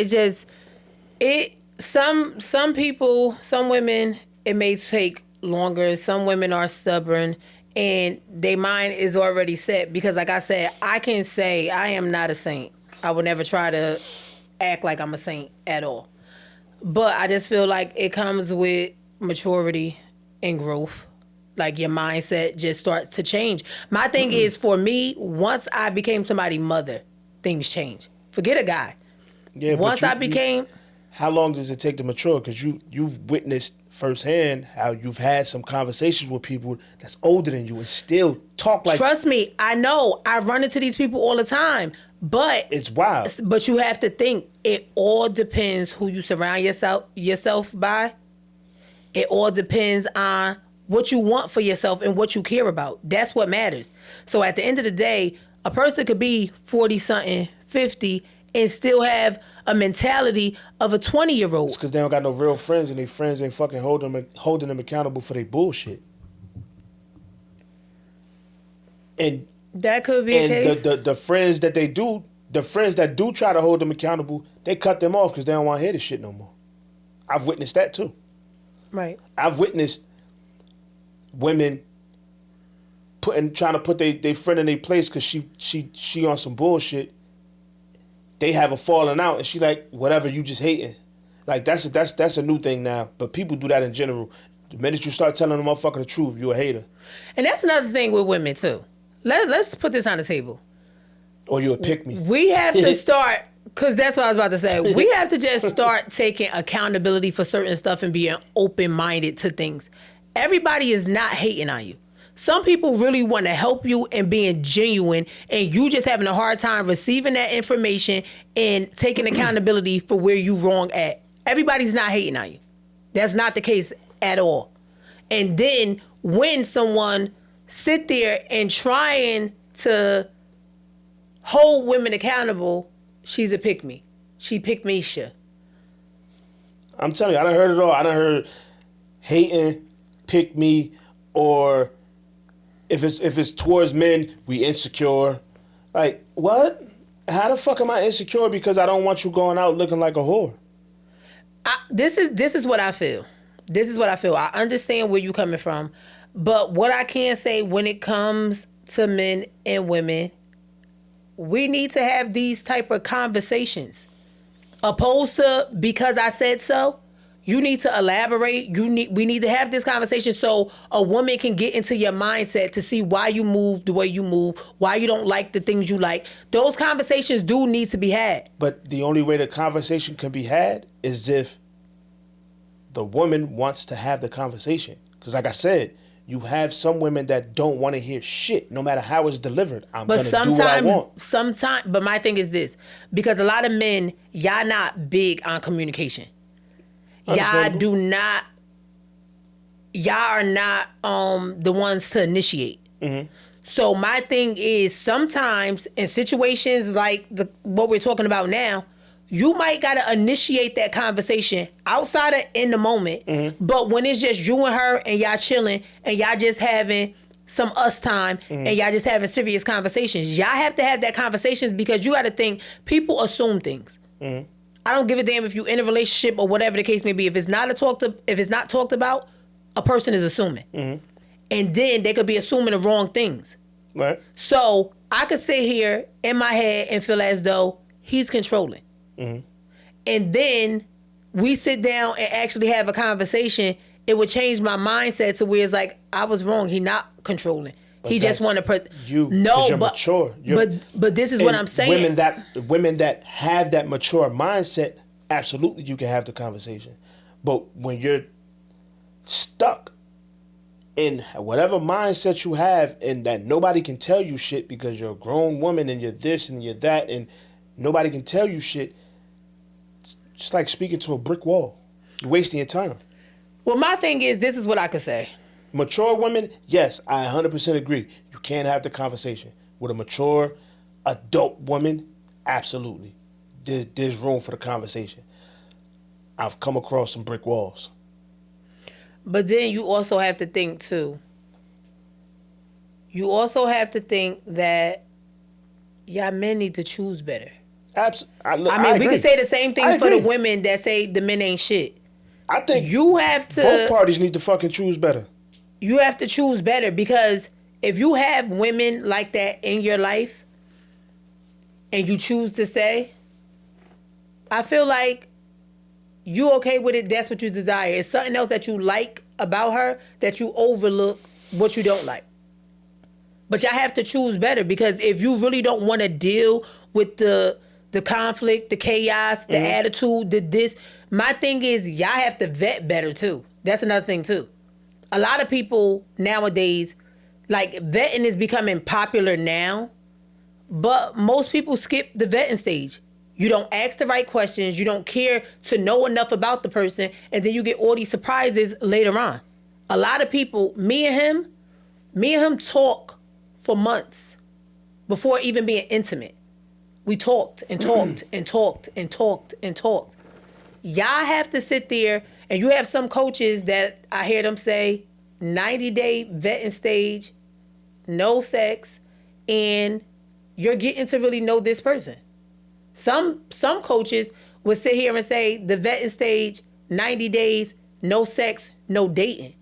some people, some women, it may take longer. Some women are stubborn and their mind is already set because like I said, I can say I am not a saint. I would never try to act like I'm a saint at all. But I just feel like it comes with maturity and growth. Like your mindset just starts to change. My thing is, for me, once I became somebody's mother, things change. Forget a guy. Yeah. Once I became... How long does it take to mature? Because you've witnessed firsthand how you've had some conversations with people that's older than you and still talk like... Trust me, I know. I run into these people all the time. But... It's wild. But you have to think, it all depends who you surround yourself by. It all depends on what you want for yourself and what you care about. That's what matters. So at the end of the day, a person could be 40-something, 50, and still have a mentality of a 20-year-old. It's because they don't got no real friends and their friends ain't fucking holding them accountable for their bullshit. And that could be a case. The friends that do try to hold them accountable, they cut them off because they don't want to hear this shit no more. I've witnessed that too. Right. I've witnessed women trying to put their friend in their place because she on some bullshit. They have a falling out and she like, whatever, you just hating. Like that's a new thing now. But people do that in general. The minute you start telling a motherfucker the truth, you a hater. And that's another thing with women too. Let's put this on the table. Or you a pick me. We have to start Because that's what I was about to say. We have to just start taking accountability for certain stuff and being open-minded to things. Everybody is not hating on you. Some people really want to help you and being genuine, and you just having a hard time receiving that information and taking accountability for where you wrong at. Everybody's not hating on you. That's not the case at all. And then when someone sit there and trying to hold women accountable, she's a pick-me. She pick-me-sha. I'm telling you, I done heard it all. I done heard hating, pick me, or if it's towards men, we insecure. Like, what? How the fuck am I insecure because I don't want you going out looking like a whore? This is what I feel. This is what I feel. I understand where you coming from, but what I can say when it comes to men and women, we need to have these type of conversations. Opposed to because I said so, you need to elaborate. We need to have this conversation so a woman can get into your mindset to see why you move the way you move, why you don't like the things you like. Those conversations do need to be had. But the only way the conversation can be had is if the woman wants to have the conversation. Because like I said, you have some women that don't want to hear shit, no matter how it's delivered. I'm going to do what I want. But my thing is this, because a lot of men, y'all not big on communication. Y'all are not the ones to initiate. Mm-hmm. So my thing is sometimes in situations like what we're talking about now, you might got to initiate that conversation outside of in the moment. Mm-hmm. But when it's just you and her and y'all chilling and y'all just having some us time and y'all just having serious conversations, y'all have to have that conversations because you got to think people assume things. Mm-hmm. I don't give a damn if you in a relationship or whatever the case may be. If it's not talked about, a person is assuming. Mm-hmm. And then they could be assuming the wrong things. Right. So I could sit here in my head and feel as though he's controlling. Mm-hmm. And then we sit down and actually have a conversation. It would change my mindset to where it's like, I was wrong. He not controlling. But he just want to you're mature. But this is what I'm saying. Women that have that mature mindset, absolutely you can have the conversation. But when you're stuck in whatever mindset you have and that nobody can tell you shit because you're a grown woman and you're this and you're that and nobody can tell you shit, it's just like speaking to a brick wall. You're wasting your time. Well, my thing is, this is what I could say. Mature women, yes, I 100% agree. You can't have the conversation. With a mature, adult woman, absolutely. There's room for the conversation. I've come across some brick walls. But then you also have to think, too. You also have to think that y'all men need to choose better. Absolutely. We can say the same thing for the women that say the men ain't shit. I think you have to. Both parties need to fucking choose better. You have to choose better because if you have women like that in your life and you choose to stay, I feel like you okay with it. That's what you desire. It's something else that you like about her that you overlook what you don't like. But y'all have to choose better because if you really don't want to deal with the conflict, the chaos, the attitude, this, my thing is y'all have to vet better too. That's another thing too. A lot of people nowadays, like vetting is becoming popular now, but most people skip the vetting stage. You don't ask the right questions. You don't care to know enough about the person. And then you get all these surprises later on. A lot of people, me and him talk for months before even being intimate. We talked and talked and talked and talked and talked. Y'all have to sit there, and you have some coaches that I hear them say 90-day vetting stage, no sex, and you're getting to really know this person. Some coaches would sit here and say the vetting stage, 90 days, no sex, no dating.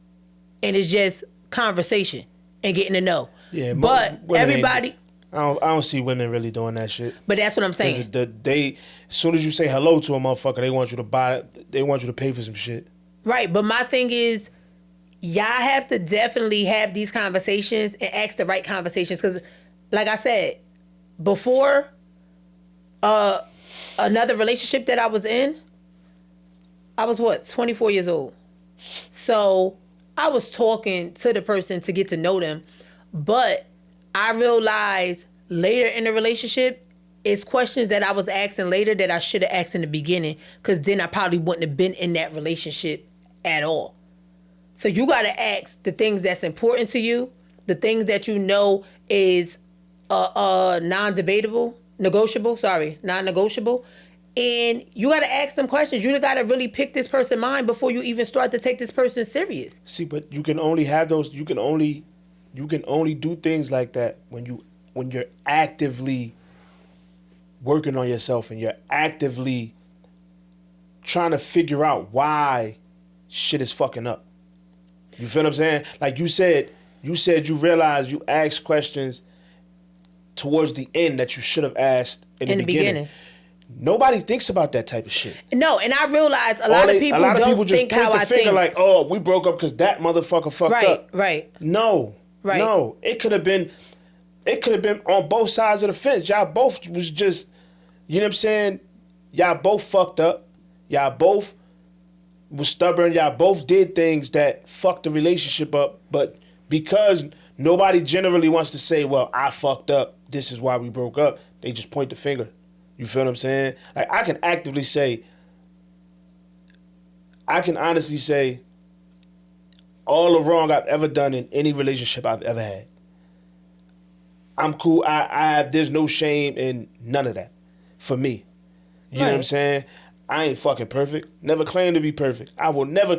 And it's just conversation and getting to know. Yeah, but everybody... I don't see women really doing that shit. But that's what I'm saying. As soon as you say hello to a motherfucker, they want you to buy it. They want you to pay for some shit. Right, but my thing is, y'all have to definitely have these conversations and ask the right conversations. Because, like I said, before another relationship that I was in, I was 24 years old. So I was talking to the person to get to know them, but I realized later in the relationship, it's questions that I was asking later that I should have asked in the beginning, because then I probably wouldn't have been in that relationship at all. So you got to ask the things that's important to you, the things that you know is non-negotiable, and you got to ask them questions. You got to really pick this person's mind before you even start to take this person serious. See, but you can only have those. You can only do things like that when you're actively working on yourself and you're actively trying to figure out why shit is fucking up. You feel what I'm saying? Like you said you realized you asked questions towards the end that you should have asked in the beginning. Nobody thinks about that type of shit. No, and I realized a lot of people don't think how I think. just point the finger like, oh, we broke up because that motherfucker fucked up. Right. No. It could have been on both sides of the fence. Y'all both was just, you know what I'm saying? Y'all both fucked up. Y'all both was stubborn. Y'all both did things that fucked the relationship up. But because nobody generally wants to say, well, I fucked up, this is why we broke up, they just point the finger. You feel what I'm saying? Like, I can honestly say all the wrong I've ever done in any relationship I've ever had. I'm cool. There's no shame in none of that for me. You know what I'm saying? I ain't fucking perfect. Never claim to be perfect. I would never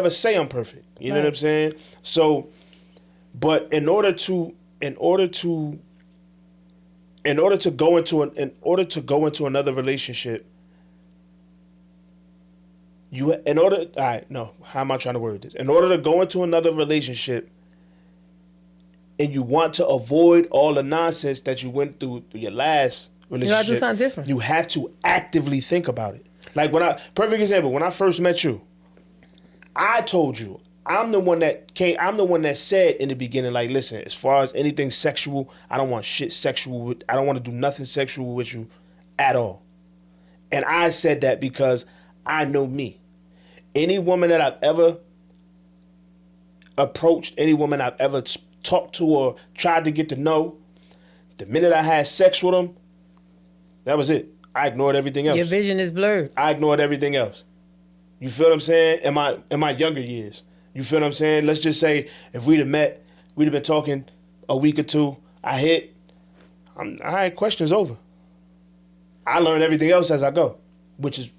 say I'm perfect. You know what I'm saying? So, but in order to go into another relationship, how am I trying to word this? In order to go into another relationship and you want to avoid all the nonsense that you went through your last relationship, you gotta do something different. You have to actively think about it. Like perfect example, when I first met you, I told you, I'm the one that said in the beginning, like, listen, as far as anything sexual, I don't want shit sexual. I don't want to do nothing sexual with you at all. And I said that because I know me. Any woman that I've ever approached, any woman I've ever talked to or tried to get to know, the minute I had sex with them, that was it. I ignored everything else. Your vision is blurred. I ignored everything else. You feel what I'm saying? In my younger years. You feel what I'm saying? Let's just say if we'd have met, we'd have been talking a week or two, I hit, all right, question's over. I learn everything else as I go, which is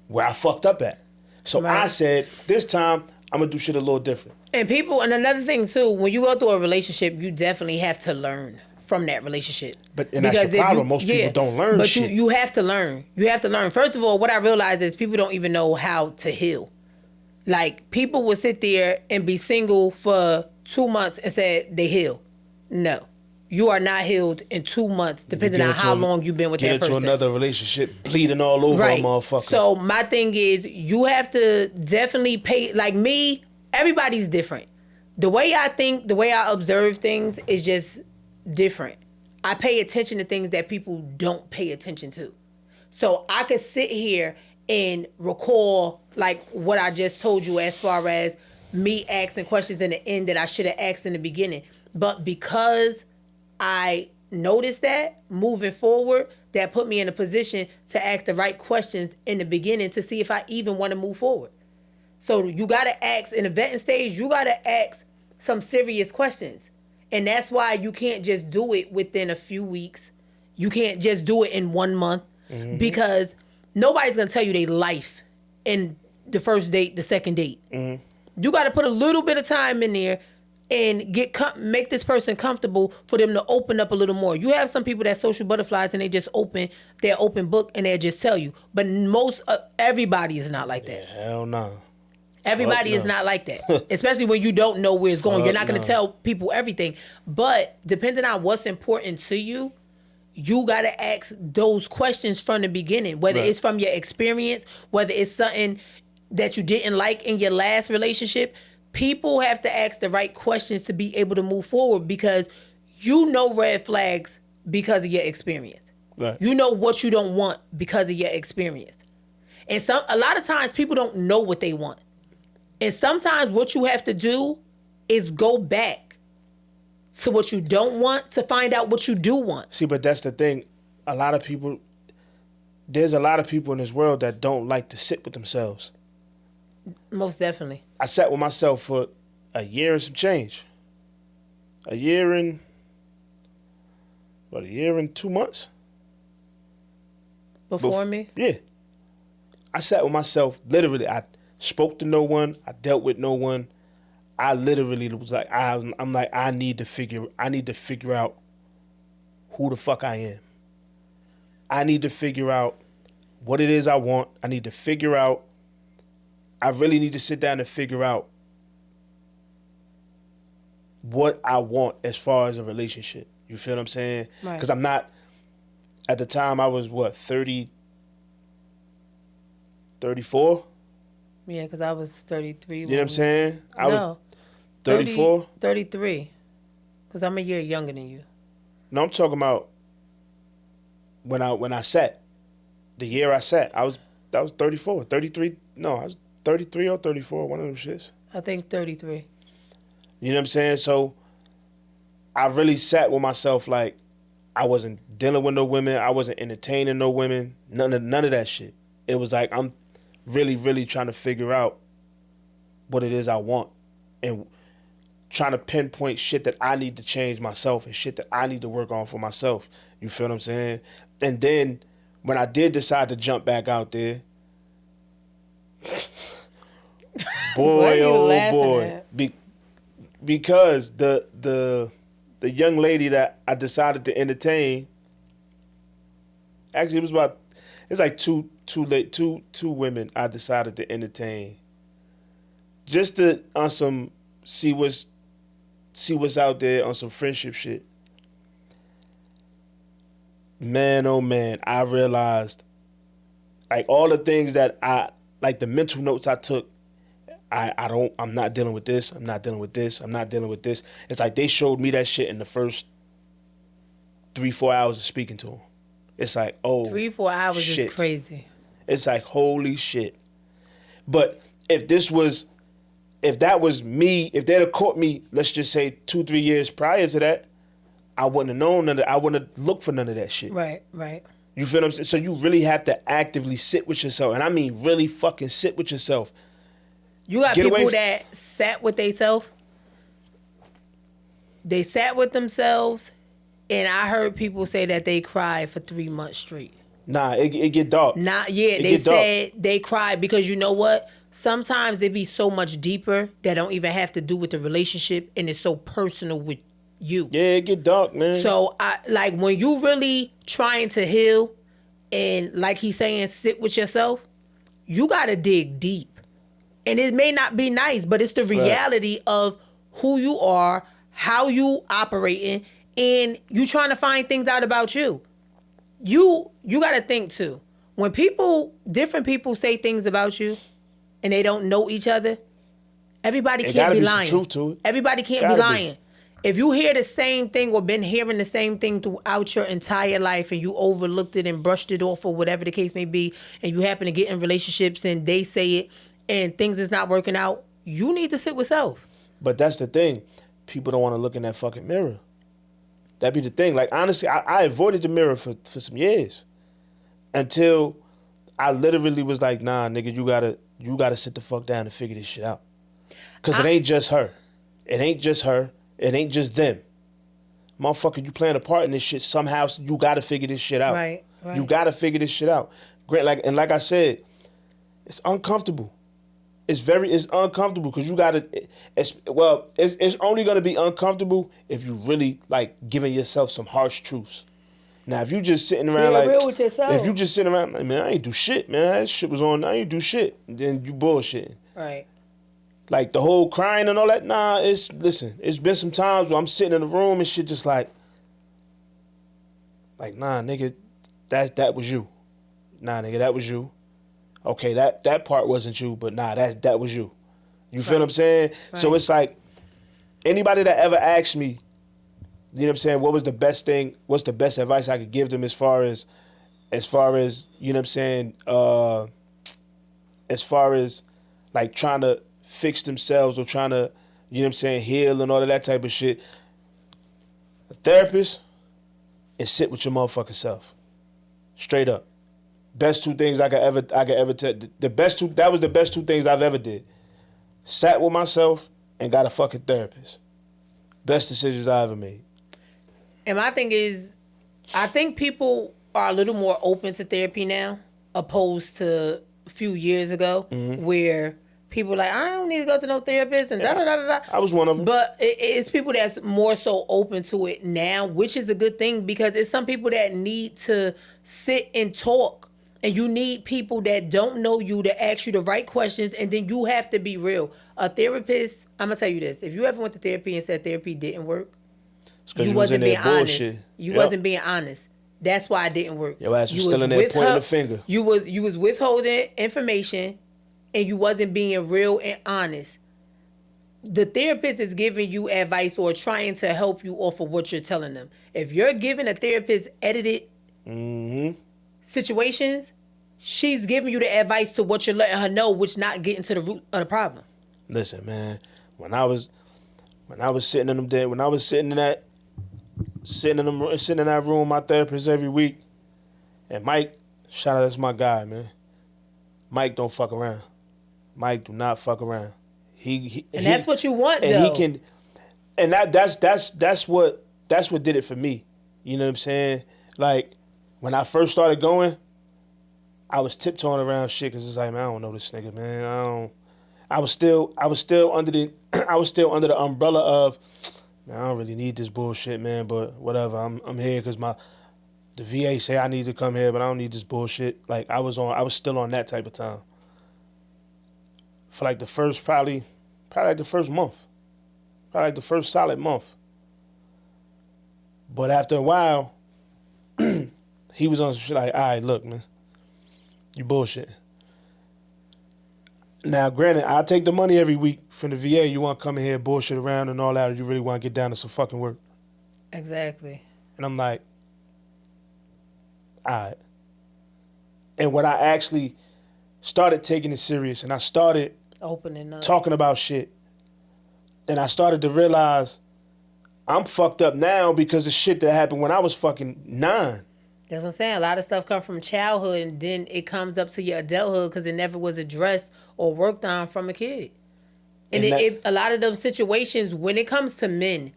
where I fucked up at. So I said, this time, I'm going to do shit a little different. And another thing too, when you go through a relationship, you definitely have to learn from that relationship. But that's the problem. Most people don't learn shit. But you have to learn. You have to learn. First of all, what I realized is people don't even know how to heal. Like, people will sit there and be single for 2 months and say they heal. No. You are not healed in 2 months, depending on how long you've been with that person. Get into another relationship, bleeding all over a motherfucker. So my thing is, you have to definitely pay, like me, everybody's different. The way I think, the way I observe things is just different. I pay attention to things that people don't pay attention to. So I could sit here and recall like what I just told you as far as me asking questions in the end that I should have asked in the beginning. But because I noticed that moving forward, that put me in a position to ask the right questions in the beginning to see if I even want to move forward. So you got to ask in the vetting stage, you got to ask some serious questions. And that's why you can't just do it within a few weeks. You can't just do it in 1 month because nobody's going to tell you their life in the first date, the second date. You got to put a little bit of time in there and make this person comfortable for them to open up a little more. You have some people that social butterflies and they just open their open book and they just tell you. But everybody is not like that. Yeah, hell no. Everybody is not like that, especially when you don't know where it's going. You're not going to tell people everything. But depending on what's important to you, you got to ask those questions from the beginning, whether it's from your experience, whether it's something that you didn't like in your last relationship. People have to ask the right questions to be able to move forward because you know red flags because of your experience. Right. You know what you don't want because of your experience. And a lot of times people don't know what they want. And sometimes what you have to do is go back to what you don't want to find out what you do want. See, but that's the thing. There's a lot of people in this world that don't like to sit with themselves. Most definitely. I sat with myself for a year and some change. A year and 2 months? Before me? Yeah. I sat with myself, literally. I spoke to no one. I dealt with no one. I literally was like, I'm like, I need to figure out who the fuck I am. I need to figure out what it is I want. I really need to sit down and figure out what I want as far as a relationship. You feel what I'm saying? Right. Because I'm not, at the time I was 34? Yeah, because I was 33. You know what I'm saying? I was 34? 33. Because I'm a year younger than you. No, I'm talking about when I sat. The year I sat, that was 34. 33, no, I was 33 or 34, one of them shits. I think 33. You know what I'm saying? So I really sat with myself like I wasn't dealing with no women. I wasn't entertaining no women. None of that shit. It was like I'm really, really trying to figure out what it is I want and trying to pinpoint shit that I need to change myself and shit that I need to work on for myself. You feel what I'm saying? And then when I did decide to jump back out there, boy, oh boy, because the young lady that I decided to entertain, actually it's like two women I decided to entertain, just to see what's out there on some friendship shit. Man, oh man, I realized like all the things that like the mental notes I took, I'm not dealing with this, I'm not dealing with this, I'm not dealing with this. It's like they showed me that shit in the first 3-4 hours of speaking to them. It's like, oh, 3-4 hours shit. is crazy. It's like, holy shit. But if that was me, if they'd have caught me, let's just say 2-3 years prior to that, I wouldn't have known none of that. I wouldn't have looked for none of that shit. Right, right. You feel what I'm saying? So you really have to actively sit with yourself. And I mean really fucking sit with yourself. You got people that sat with themselves. They sat with themselves, and I heard people say that they cried for 3 months straight. Nah, it get dark. They said they cried because you know what? Sometimes they be so much deeper that don't even have to do with the relationship, and it's so personal with you. Yeah, it get dark, man. So like when you really trying to heal, and like he's saying, sit with yourself, you gotta dig deep. And it may not be nice, but it's the reality of who you are, how you operating, and you trying to find things out about you. You gotta think too. When different people say things about you, and they don't know each other, everybody can't be lying. Some truth to it. Everybody can't be lying. If you hear the same thing or been hearing the same thing throughout your entire life and you overlooked it and brushed it off or whatever the case may be, and you happen to get in relationships and they say it and things is not working out, you need to sit with self. But that's the thing. People don't want to look in that fucking mirror. That be the thing. Like, honestly, I avoided the mirror for some years until I literally was like, nah, nigga, you gotta sit the fuck down and figure this shit out. Because it ain't just her. It ain't just her. It ain't just them. Motherfucker, you playing a part in this shit. Somehow you gotta figure this shit out. Right. You gotta figure this shit out. Great, like I said, it's uncomfortable. It's uncomfortable because you gotta. It's only gonna be uncomfortable if you really like giving yourself some harsh truths. Now, if you just sitting around real with yourself. if you just sitting around like, man, I ain't do shit, man. That shit was on. I ain't do shit. Then you bullshitting. Right. Like the whole crying and all that. Nah, it's been some times where I'm sitting in the room and shit just like nah, nigga, that was you. Nah, nigga, that was you. Okay, that part wasn't you, but nah, that was you. You feel what I'm saying? Right. So it's like anybody that ever asked me, You know what I'm saying? What was the best thing? What's the best advice I could give them as far as you know what I'm saying? As far as like trying to fix themselves or trying to, you know what I'm saying, heal and all of that type of shit. A therapist and sit with your motherfucking self. Straight up. Best two things I could ever tell. That was the best two things I've ever did. Sat with myself and got a fucking therapist. Best decisions I ever made. And my thing is, I think people are a little more open to therapy now, opposed to a few years ago, where people were like, I don't need to go to no therapist and da-da-da-da-da. I was one of them. But it's people that's more so open to it now, which is a good thing because it's some people that need to sit and talk. And you need people that don't know you to ask you the right questions, and then you have to be real. A therapist, I'm going to tell you this. If you ever went to therapy and said therapy didn't work, you wasn't being honest. You wasn't being honest. That's why it didn't work. Your ass was still in there pointing the finger. You was withholding information, and you wasn't being real and honest. The therapist is giving you advice or trying to help you off of what you're telling them. If you're giving a therapist edited situations, she's giving you the advice to what you're letting her know, which not getting to the root of the problem. Listen, man, when I was sitting in them day, when I was sitting in that room with my therapist every week, and Mike, shout out, that's my guy, man. Mike don't fuck around. Mike do not fuck around. That's what you want, and though. He can, and that's what did it for me. You know what I'm saying? Like when I first started going, I was tiptoeing around shit because it's like, man, I don't know this nigga, man. I was still under the umbrella of, man, I don't really need this bullshit, man. But whatever, I'm here because the VA say I need to come here, but I don't need this bullshit. Like I was still on that type of time. For like the first probably like the first month, probably like the first solid month. But after a while, he was on some shit like, all right, look, man, you bullshit. Now, granted, I take the money every week from the VA. You want to come in here, bullshit around and all that, or you really want to get down to some fucking work? Exactly. And I'm like, all right. And when I actually started taking it serious and I started opening up, talking about shit, and I started to realize I'm fucked up now because of shit that happened when I was fucking 9. That's what I'm saying. A lot of stuff comes from childhood, and then it comes up to your adulthood because it never was addressed or worked on from a kid. And a lot of those situations, when it comes to men,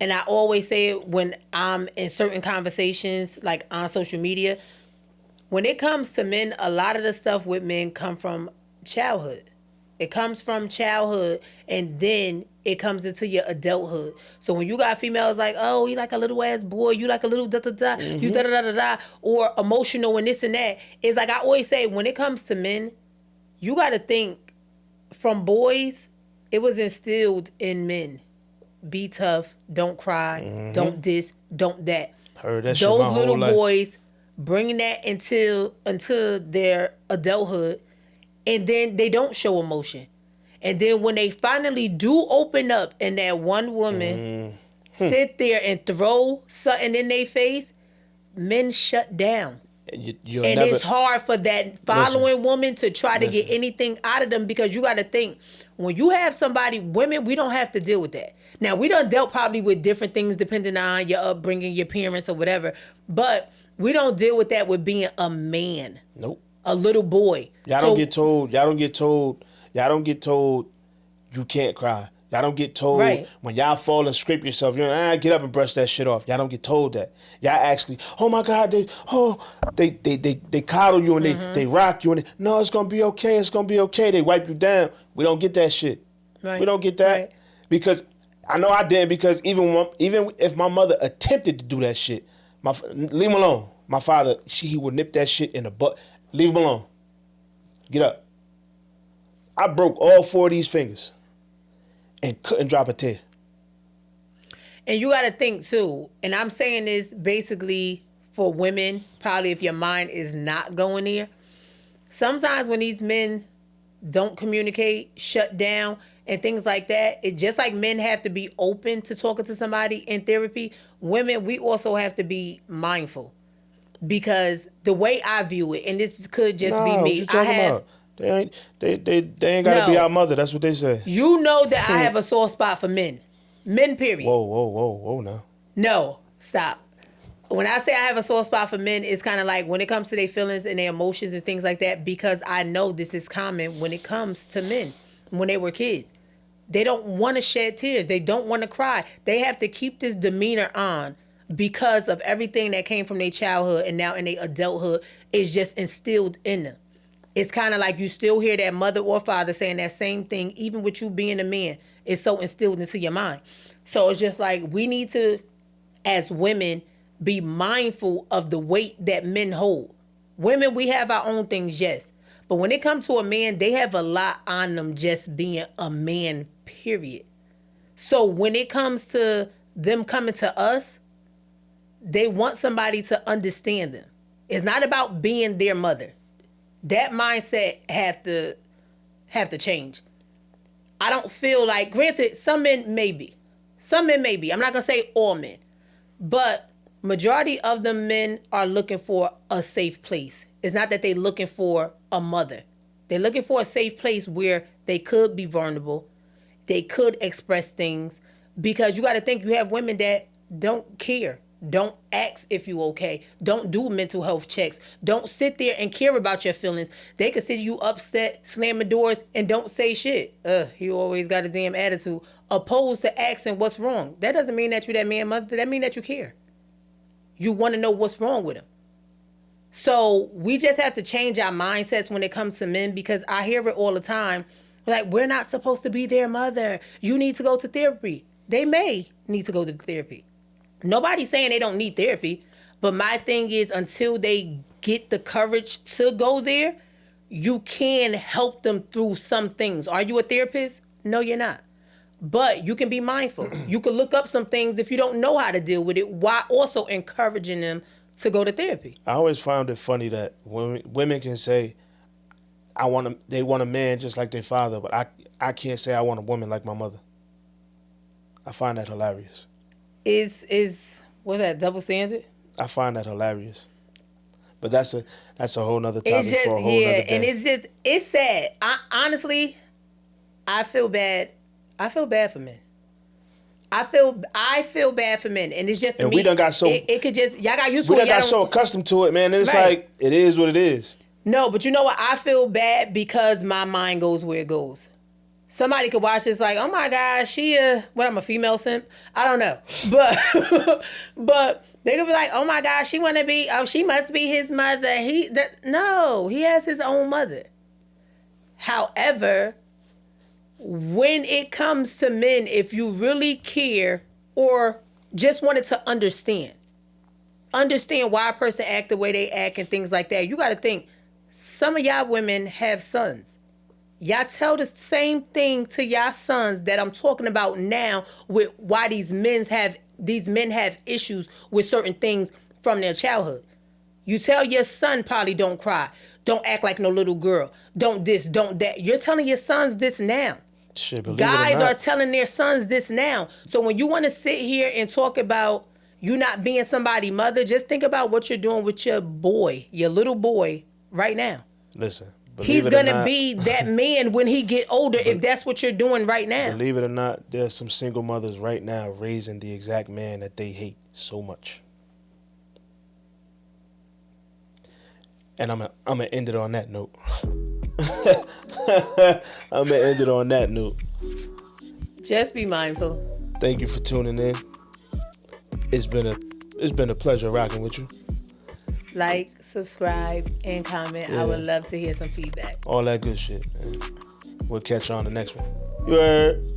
and I always say it when I'm in certain conversations, like on social media, when it comes to men, a lot of the stuff with men come from childhood. It comes from childhood, and then it comes into your adulthood. So when you got females like, oh, you like a little ass boy, you like a little da-da-da, you da-da-da-da-da, or emotional and this and that, it's like I always say, when it comes to men, you got to think from boys, it was instilled in men. Be tough, don't cry, don't this, don't that. Heard that shit my whole life. Those little boys bringing that until their adulthood, and then they don't show emotion. And then when they finally do open up and that one woman sit there and throw something in their face, men shut down. And it's hard for that following woman to try to get anything out of them, because you got to think, when you have somebody, women, we don't have to deal with that. Now, we done dealt probably with different things depending on your upbringing, your parents or whatever, but we don't deal with that with being a man. Nope. A little boy. Y'all don't get told you can't cry. Y'all don't get told when y'all fall and scrape yourself, get up and brush that shit off. Y'all don't get told that. Y'all actually, oh my God, they coddle you and they rock you and no, it's gonna be okay, it's gonna be okay. They wipe you down. We don't get that shit. Right. We don't get that because I know I didn't, because even if my mother attempted to do that shit, leave him alone. My father, he would nip that shit in the butt. Leave him alone. Get up. I broke all 4 of these fingers and couldn't drop a tear. And you got to think too, and I'm saying this basically for women, probably if your mind is not going there. Sometimes when these men don't communicate, shut down, and things like that. It's just like men have to be open to talking to somebody in therapy. Women, we also have to be mindful. Because the way I view it, and this could just be me. What you talking about? They ain't gotta be our mother. That's what they say. You know that I have a soft spot for men. Men, period. Whoa now. No, stop. When I say I have a soft spot for men, it's kind of like when it comes to their feelings and their emotions and things like that, because I know this is common when it comes to men when they were kids. They don't want to shed tears. They don't want to cry. They have to keep this demeanor on because of everything that came from their childhood and now in their adulthood is just instilled in them. It's kind of like you still hear that mother or father saying that same thing, even with you being a man. It's so instilled into your mind. So it's just like we need to, as women, be mindful of the weight that men hold. Women, we have our own things, yes. But when it comes to a man, they have a lot on them just being a man, period. So when it comes to them coming to us, they want somebody to understand them. It's not about being their mother. That mindset have to change. I don't feel like, granted, some men may be. I'm not going to say all men. But majority of the men are looking for a safe place. It's not that they're looking for a mother. They're looking for a safe place where they could be vulnerable. They could express things. Because you got to think, you have women that don't care. Don't ask if you okay. Don't do mental health checks. Don't sit there and care about your feelings. They could see you upset, slamming doors, and don't say shit. He always got a damn attitude. Opposed to asking what's wrong. That doesn't mean that you're that man, mother. That mean that you care. You want to know what's wrong with him. So we just have to change our mindsets when it comes to men, because I hear it all the time. Like, we're not supposed to be their mother. You need to go to therapy. They may need to go to therapy. Nobody's saying they don't need therapy. But my thing is, until they get the courage to go there, you can help them through some things. Are you a therapist? No, you're not. But you can be mindful. You can look up some things if you don't know how to deal with it, while also encouraging them to go to therapy. I always found it funny that women can say, they want a man just like their father, but I can't say I want a woman like my mother. I find that hilarious. What's that, double standard? I find that hilarious. But that's a whole nother topic for a whole nother day. And it's sad. Honestly, I feel bad. I feel bad for men. I feel bad for men, and it's just and me. We done got so it could just y'all got used to it. We done got so accustomed to it, man. And it's like it is what it is. No, but you know what? I feel bad because my mind goes where it goes. Somebody could watch this like, oh my gosh, I'm a female simp? I don't know, but they could be like, oh my gosh, she must be his mother. No, he has his own mother. However, when it comes to men, if you really care or just wanted to understand why a person act the way they act and things like that, you got to think, some of y'all women have sons. Y'all tell the same thing to y'all sons that I'm talking about now with why these men have issues with certain things from their childhood. You tell your son probably don't cry, don't act like no little girl, don't this, don't that. You're telling your sons this now. Shit, guys are telling their sons this now. So when you want to sit here and talk about you not being somebody's mother, just think about what you're doing with your boy, your little boy, right now. Listen, he's going to be that man when he get older if that's what you're doing right now. Believe it or not, there's some single mothers right now raising the exact man that they hate so much. And I'm gonna end it on that note. I'm gonna end it on that note. Just be mindful. Thank you for tuning in. It's been a pleasure rocking with you. Like, subscribe, and comment. Yeah. I would love to hear some feedback. All that good shit. And we'll catch you on the next one. You heard?